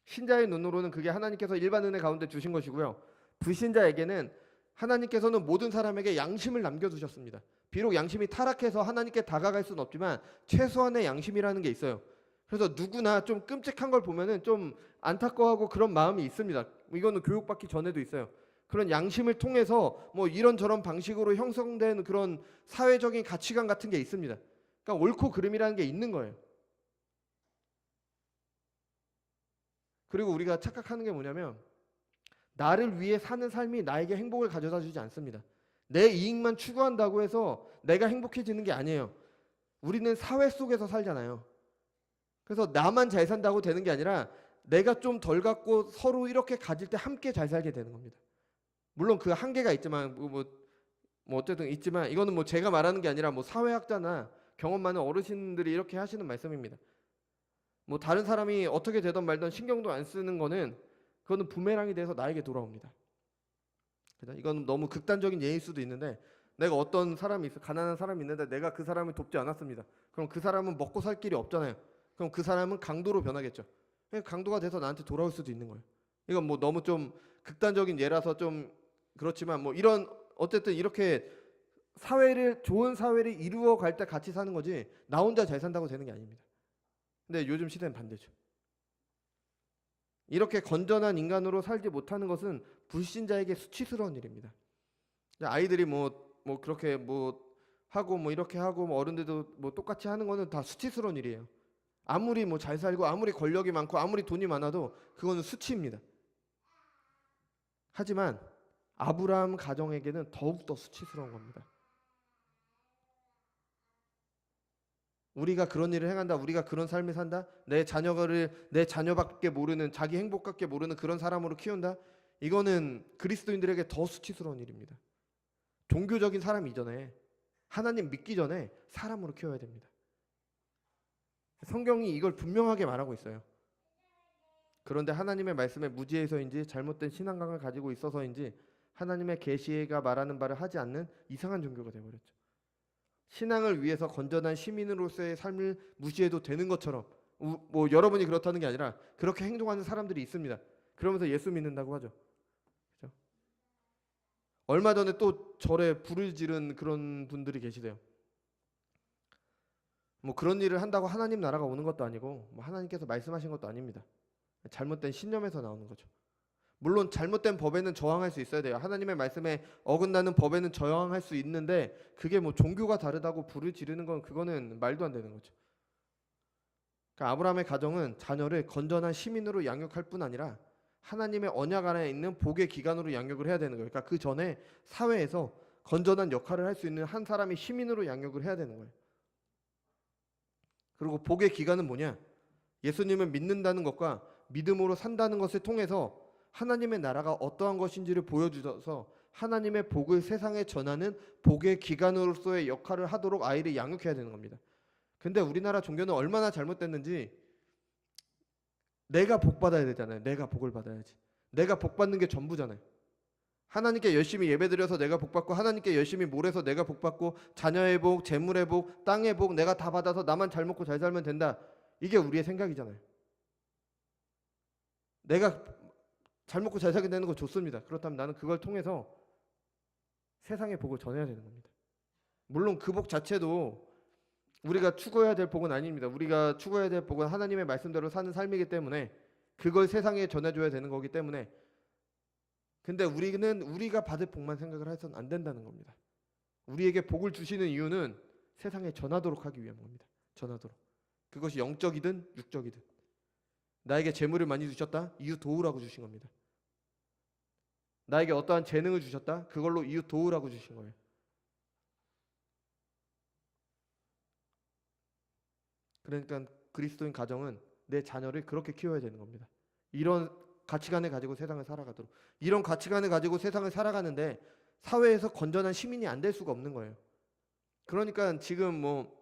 Speaker 1: 신자의 눈으로는 그게 하나님께서 일반 은혜 가운데 주신 것이고요. 불신자에게는 하나님께서는 모든 사람에게 양심을 남겨두셨습니다. 비록 양심이 타락해서 하나님께 다가갈 수는 없지만 최소한의 양심이라는 게 있어요. 그래서 누구나 좀 끔찍한 걸 보면은 좀 안타까워하고 그런 마음이 있습니다. 이거는 교육받기 전에도 있어요. 그런 양심을 통해서 뭐 이런저런 방식으로 형성된 그런 사회적인 가치관 같은 게 있습니다. 그러니까 옳고 그름이라는 게 있는 거예요. 그리고 우리가 착각하는 게 뭐냐면 나를 위해 사는 삶이 나에게 행복을 가져다 주지 않습니다. 내 이익만 추구한다고 해서 내가 행복해지는 게 아니에요. 우리는 사회 속에서 살잖아요. 그래서 나만 잘 산다고 되는 게 아니라 내가 좀 덜 갖고 서로 이렇게 가질 때 함께 잘 살게 되는 겁니다. 물론 그 한계가 있지만 뭐 어쨌든 있지만 이거는 뭐 제가 말하는 게 아니라 뭐 사회학자나 경험 많은 어르신들이 이렇게 하시는 말씀입니다. 뭐 다른 사람이 어떻게 되든 말든 신경도 안 쓰는 거는 그거는 부메랑이 돼서 나에게 돌아옵니다. 이건 너무 극단적인 예일 수도 있는데 내가 어떤 사람이 있어 가난한 사람이 있는데 내가 그 사람을 돕지 않았습니다. 그럼 그 사람은 먹고 살 길이 없잖아요. 그럼 그 사람은 강도로 변하겠죠. 강도가 돼서 나한테 돌아올 수도 있는 거예요. 이건 뭐 너무 좀 극단적인 예라서 좀 그렇지만 뭐 이런 어쨌든 이렇게 사회를 좋은 사회를 이루어 갈 때 같이 사는 거지 나 혼자 잘 산다고 되는 게 아닙니다. 근데 요즘 시대는 반대죠. 이렇게 건전한 인간으로 살지 못하는 것은 불신자에게 수치스러운 일입니다. 아이들이 뭐 그렇게 뭐 하고 뭐 이렇게 하고 뭐 어른들도 뭐 똑같이 하는 거는 다 수치스러운 일이에요. 아무리 뭐 잘 살고 아무리 권력이 많고 아무리 돈이 많아도 그거는 수치입니다. 하지만 아브라함 가정에게는 더욱더 수치스러운 겁니다. 우리가 그런 일을 행한다, 우리가 그런 삶을 산다, 내 자녀밖에 모르는, 자기 행복밖에 모르는 그런 사람으로 키운다, 이거는 그리스도인들에게 더 수치스러운 일입니다. 종교적인 사람 이전에, 하나님 믿기 전에 사람으로 키워야 됩니다. 성경이 이걸 분명하게 말하고 있어요. 그런데 하나님의 말씀에 무지해서인지 잘못된 신앙관을 가지고 있어서인지 하나님의 계시가 말하는 바를 하지 않는 이상한 종교가 되어버렸죠. 신앙을 위해서 건전한 시민으로서의 삶을 무시해도 되는 것처럼, 뭐 여러분이 그렇다는 게 아니라 그렇게 행동하는 사람들이 있습니다. 그러면서 예수 믿는다고 하죠. 그렇죠? 얼마 전에 또 절에 불을 지른 그런 분들이 계시대요. 뭐 그런 일을 한다고 하나님 나라가 오는 것도 아니고 뭐 하나님께서 말씀하신 것도 아닙니다. 잘못된 신념에서 나오는 거죠. 물론 잘못된 법에는 저항할 수 있어야 돼요. 하나님의 말씀에 어긋나는 법에는 저항할 수 있는데 그게 뭐 종교가 다르다고 불을 지르는 건 그거는 말도 안 되는 거죠. 그러니까 아브라함의 가정은 자녀를 건전한 시민으로 양육할 뿐 아니라 하나님의 언약 안에 있는 복의 기관으로 양육을 해야 되는 거예요. 그러니까 그 전에 사회에서 건전한 역할을 할 수 있는 한 사람이 시민으로 양육을 해야 되는 거예요. 그리고 복의 기관은 뭐냐? 예수님을 믿는다는 것과 믿음으로 산다는 것을 통해서 하나님의 나라가 어떠한 것인지를 보여주셔서 하나님의 복을 세상에 전하는 복의 기관으로서의 역할을 하도록 아이를 양육해야 되는 겁니다. 근데 우리나라 종교는 얼마나 잘못됐는지 내가 복 받아야 되잖아요. 내가 복을 받아야지. 내가 복 받는 게 전부잖아요. 하나님께 열심히 예배드려서 내가 복 받고 하나님께 열심히 몰아서 내가 복 받고 자녀의 복, 재물의 복, 땅의 복 내가 다 받아서 나만 잘 먹고 잘 살면 된다. 이게 우리의 생각이잖아요. 내가 잘 먹고 잘 살게 되는 거 좋습니다. 그렇다면 나는 그걸 통해서 세상의 복을 전해야 되는 겁니다. 물론 그 복 자체도 우리가 추구해야 될 복은 아닙니다. 우리가 추구해야 될 복은 하나님의 말씀대로 사는 삶이기 때문에 그걸 세상에 전해줘야 되는 거기 때문에, 근데 우리는 우리가 받을 복만 생각을 해서는 안 된다는 겁니다. 우리에게 복을 주시는 이유는 세상에 전하도록 하기 위한 겁니다. 전하도록. 그것이 영적이든 육적이든. 나에게 재물을 많이 주셨다? 이웃 도우라고 주신 겁니다. 나에게 어떠한 재능을 주셨다? 그걸로 이웃 도우라고 주신 거예요. 그러니까 그리스도인 가정은 내 자녀를 그렇게 키워야 되는 겁니다. 이런 가치관을 가지고 세상을 살아가도록. 이런 가치관을 가지고 세상을 살아가는데 사회에서 건전한 시민이 안 될 수가 없는 거예요. 그러니까 지금 뭐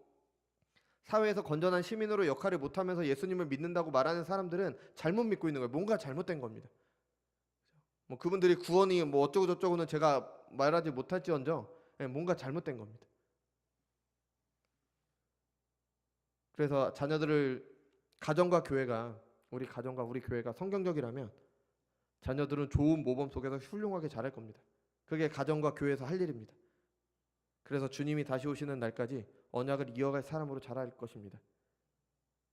Speaker 1: 사회에서 건전한 시민으로 역할을 못하면서 예수님을 믿는다고 말하는 사람들은 잘못 믿고 있는 거예요. 뭔가 잘못된 겁니다. 뭐 그분들이 구원이 뭐 어쩌고 저쩌고는 제가 말하지 못할지언정 뭔가 잘못된 겁니다. 그래서 자녀들을 가정과 교회가 우리 가정과 우리 교회가 성경적이라면 자녀들은 좋은 모범 속에서 훌륭하게 자랄 겁니다. 그게 가정과 교회에서 할 일입니다. 그래서 주님이 다시 오시는 날까지 언약을 이어갈 사람으로 자랄 것입니다.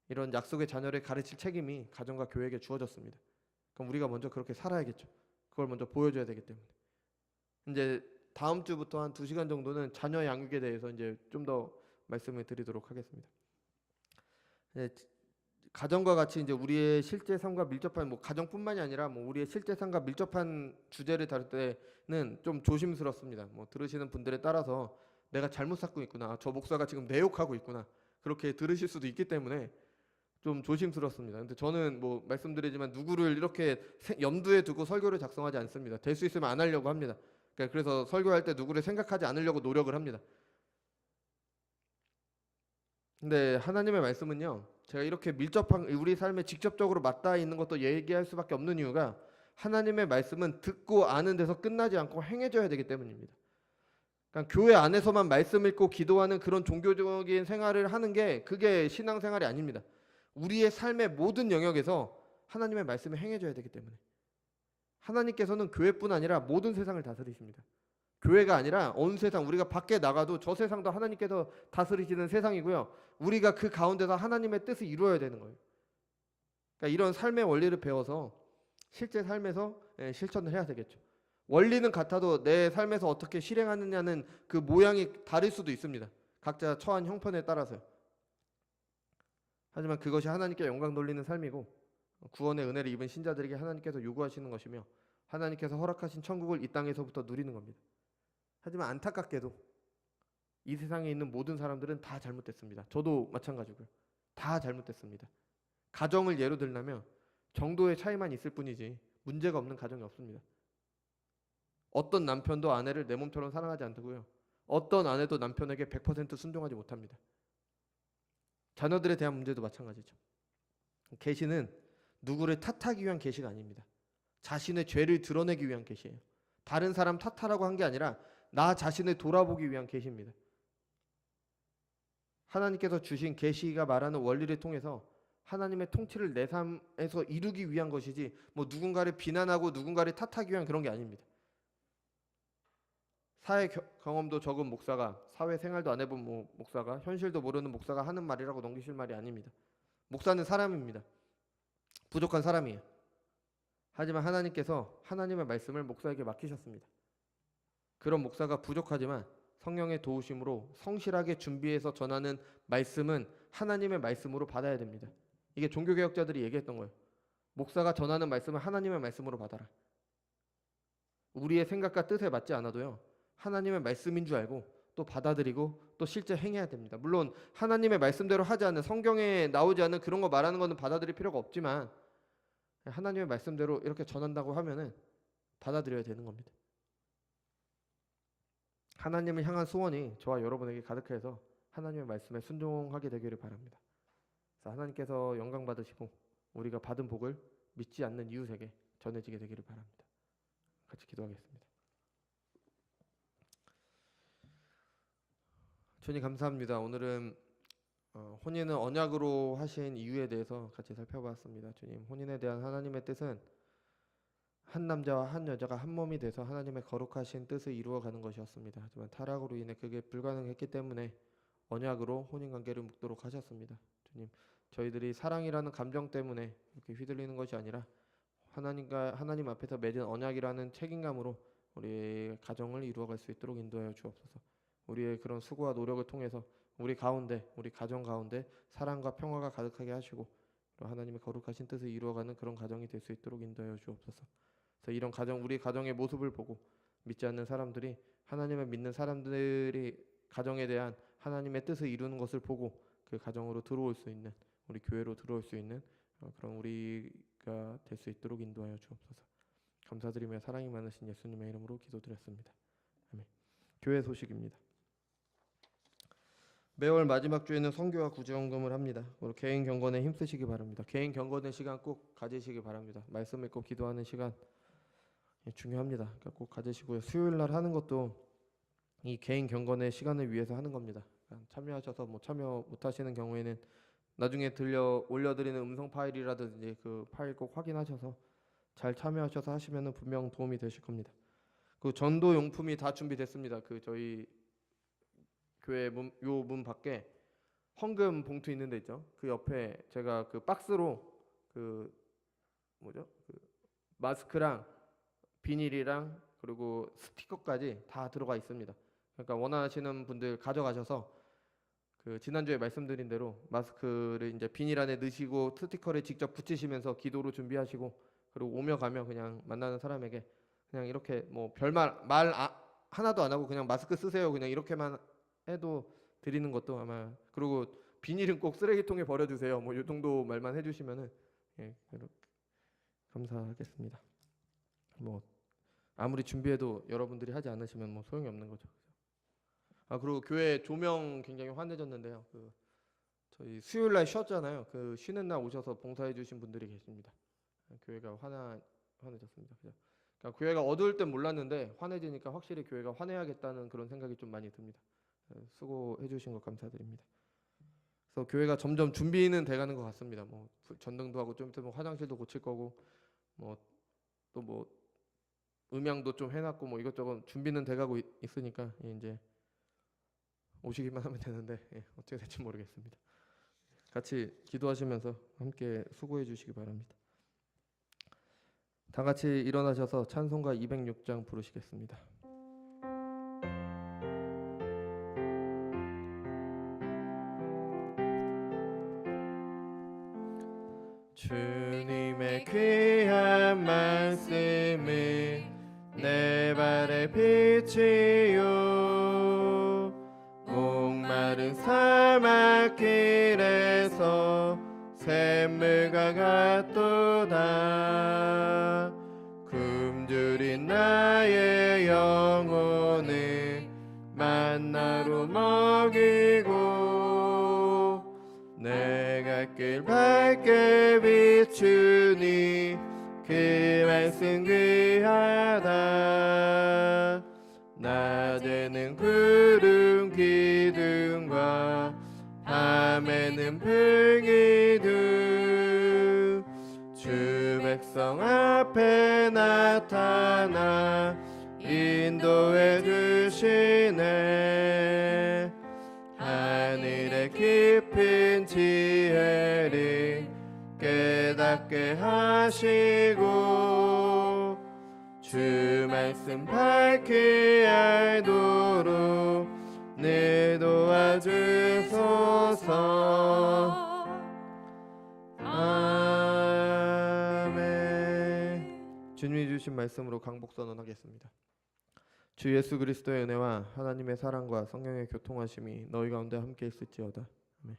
Speaker 1: 이런 약속의 자녀를 가르칠 책임이 가정과 교회에게 주어졌습니다. 그럼 우리가 먼저 그렇게 살아야겠죠. 그걸 먼저 보여줘야 되기 때문에. 이제 다음 주부터 한 2시간 정도는 자녀 양육에 대해서 이제 좀 더 말씀을 드리도록 하겠습니다. 가정과 같이 이제 우리의 실제 삶과 밀접한, 뭐 가정뿐만이 아니라 뭐 우리의 실제 삶과 밀접한 주제를 다룰 때는 좀 조심스럽습니다. 뭐 들으시는 분들에 따라서 내가 잘못 삼고 있구나, 저 목사가 지금 내 욕하고 있구나, 그렇게 들으실 수도 있기 때문에 좀 조심스럽습니다. 근데 저는 뭐 말씀드리지만 누구를 이렇게 염두에 두고 설교를 작성하지 않습니다. 될 수 있으면 안 하려고 합니다. 그래서 설교할 때 누구를 생각하지 않으려고 노력을 합니다. 근데 하나님의 말씀은요, 제가 이렇게 밀접한 우리 삶에 직접적으로 맞닿아 있는 것도 얘기할 수밖에 없는 이유가 하나님의 말씀은 듣고 아는 데서 끝나지 않고 행해져야 되기 때문입니다. 그러니까 교회 안에서만 말씀 읽고 기도하는 그런 종교적인 생활을 하는 게 그게 신앙생활이 아닙니다. 우리의 삶의 모든 영역에서 하나님의 말씀이 행해져야 되기 때문에. 하나님께서는 교회뿐 아니라 모든 세상을 다스리십니다. 교회가 아니라 온 세상, 우리가 밖에 나가도 저 세상도 하나님께서 다스리시는 세상이고요. 우리가 그 가운데서 하나님의 뜻을 이루어야 되는 거예요. 그러니까 이런 삶의 원리를 배워서 실제 삶에서 실천을 해야 되겠죠. 원리는 같아도 내 삶에서 어떻게 실행하느냐는 그 모양이 다를 수도 있습니다. 각자 처한 형편에 따라서요. 하지만 그것이 하나님께 영광 돌리는 삶이고 구원의 은혜를 입은 신자들에게 하나님께서 요구하시는 것이며 하나님께서 허락하신 천국을 이 땅에서부터 누리는 겁니다. 하지만 안타깝게도 이 세상에 있는 모든 사람들은 다 잘못됐습니다. 저도 마찬가지고요. 다 잘못됐습니다. 가정을 예로 들자면 정도의 차이만 있을 뿐이지 문제가 없는 가정이 없습니다. 어떤 남편도 아내를 내 몸처럼 사랑하지 않고요. 어떤 아내도 남편에게 100% 순종하지 못합니다. 자녀들에 대한 문제도 마찬가지죠. 계시는 누구를 탓하기 위한 계시가 아닙니다. 자신의 죄를 드러내기 위한 계시예요. 다른 사람 탓하라고 한 게 아니라 나 자신을 돌아보기 위한 계시입니다. 하나님께서 주신 계시가 말하는 원리를 통해서 하나님의 통치를 내 삶에서 이루기 위한 것이지 뭐 누군가를 비난하고 누군가를 탓하기 위한 그런 게 아닙니다. 사회 경험도 적은 목사가, 사회 생활도 안 해본 목사가, 현실도 모르는 목사가 하는 말이라고 넘기실 말이 아닙니다. 목사는 사람입니다. 부족한 사람이에요. 하지만 하나님께서 하나님의 말씀을 목사에게 맡기셨습니다. 그런 목사가 부족하지만 성령의 도우심으로 성실하게 준비해서 전하는 말씀은 하나님의 말씀으로 받아야 됩니다. 이게 종교개혁자들이 얘기했던 거예요. 목사가 전하는 말씀은 하나님의 말씀으로 받아라. 우리의 생각과 뜻에 맞지 않아도요. 하나님의 말씀인 줄 알고 또 받아들이고 또 실제 행해야 됩니다. 물론 하나님의 말씀대로 하지 않는 성경에 나오지 않는 그런 거 말하는 거는 받아들일 필요가 없지만 하나님의 말씀대로 이렇게 전한다고 하면은 받아들여야 되는 겁니다. 하나님을 향한 소원이 저와 여러분에게 가득해서 하나님의 말씀에 순종하게 되기를 바랍니다. 그래서 하나님께서 영광 받으시고 우리가 받은 복을 믿지 않는 이웃에게 전해지게 되기를 바랍니다. 같이 기도하겠습니다. 주님 감사합니다. 오늘은 혼인은 언약으로 하신 이유에 대해서 같이 살펴봤습니다. 주님, 혼인에 대한 하나님의 뜻은 한 남자와 한 여자가 한 몸이 돼서 하나님의 거룩하신 뜻을 이루어가는 것이었습니다. 하지만 타락으로 인해 그게 불가능했기 때문에 언약으로 혼인관계를 맺도록 하셨습니다. 주님, 저희들이 사랑이라는 감정 때문에 이렇게 휘둘리는 것이 아니라 하나님 앞에서 맺은 언약이라는 책임감으로 우리의 가정을 이루어갈 수 있도록 인도하여 주옵소서. 우리의 그런 수고와 노력을 통해서 우리 가정 가운데 사랑과 평화가 가득하게 하시고 하나님의 거룩하신 뜻을 이루어가는 그런 가정이 될 수 있도록 인도하여 주옵소서. 그래서 이런 우리 가정의 모습을 보고 믿지 않는 사람들이 하나님을 믿는 사람들이 가정에 대한 하나님의 뜻을 이루는 것을 보고 그 가정으로 들어올 수 있는, 우리 교회로 들어올 수 있는 그런 우리가 될 수 있도록 인도하여 주옵소서. 감사드리며 사랑이 많으신 예수님의 이름으로 기도드렸습니다. 아멘. 교회 소식입니다. 매월 마지막 주에는 선교와 구제헌금을 합니다. 개인 경건에 힘쓰시기 바랍니다. 개인 경건의 시간 꼭 가지시기 바랍니다. 말씀 읽고 기도하는 시간 중요합니다. 그러니까 꼭 가지시고요. 수요일 날 하는 것도 이 개인 경건의 시간을 위해서 하는 겁니다. 그러니까 참여하셔서 참여 못하시는 경우에는 나중에 올려드리는 음성 파일이라든지 그 파일 꼭 확인하셔서 잘 참여하셔서 하시면 분명 도움이 되실 겁니다. 그 전도 용품이 다 준비됐습니다. 그 저희 교회 문 밖에 헌금 봉투 있는 데 있죠. 그 옆에 제가 그 박스로 그 마스크랑 비닐이랑 그리고 스티커까지 다 들어가 있습니다. 그러니까 원하시는 분들 가져가셔서 그 지난주에 말씀드린 대로 마스크를 이제 비닐 안에 넣으시고 스티커를 직접 붙이시면서 기도로 준비하시고 그리고 오며 가며 그냥 만나는 사람에게 그냥 이렇게 별말 하나도 안 하고 그냥 마스크 쓰세요. 그냥 이렇게만 해도 드리는 것도 아마, 그리고 비닐은 꼭 쓰레기통에 버려주세요. 이 정도 말만 해주시면은 감사하겠습니다. 아무리 준비해도 여러분들이 하지 않으시면 소용이 없는 거죠. 그리고 교회 조명 굉장히 환해졌는데요. 저희 수요일 날 쉬었잖아요. 그 쉬는 날 오셔서 봉사해 주신 분들이 계십니다. 교회가 환해졌습니다. 그러니까 교회가 어두울 땐 몰랐는데 환해지니까 확실히 교회가 환해야겠다는 그런 생각이 좀 많이 듭니다. 수고해 주신 것 감사드립니다. 그래서 교회가 점점 준비는 돼가는 것 같습니다. 전등도 하고 좀 있으면 화장실도 고칠 거고 또 음향도 좀 해놨고 이것저것 준비는 돼가고 있으니까 이제 오시기만 하면 되는데 어떻게 될지 모르겠습니다. 같이 기도하시면서 함께 수고해 주시기 바랍니다. 다 같이 일어나셔서 찬송가 206장 부르시겠습니다. 주님의 귀한 말씀이 내 발의 빛이요 목마른 사막길에서 샘물과 같도다. 굶주린 나의 영혼을 만나로 먹이고 내 갈 길 밝게 비추니 그 말씀 귀하다. 낮에는 구름 기둥과 밤에는 불기둥 주 백성 앞에 나타나 인도해 주시네. 하늘의 깊은 지혜를 깨닫게 하시고 주 말씀 밝히 알도록 늘 도와주소서. 아멘. 주님이 주신 말씀으로 강복 선언하겠습니다. 주 예수 그리스도의 은혜와 하나님의 사랑과 성령의 교통하심이 너희 가운데 함께 있을지어다. 아멘.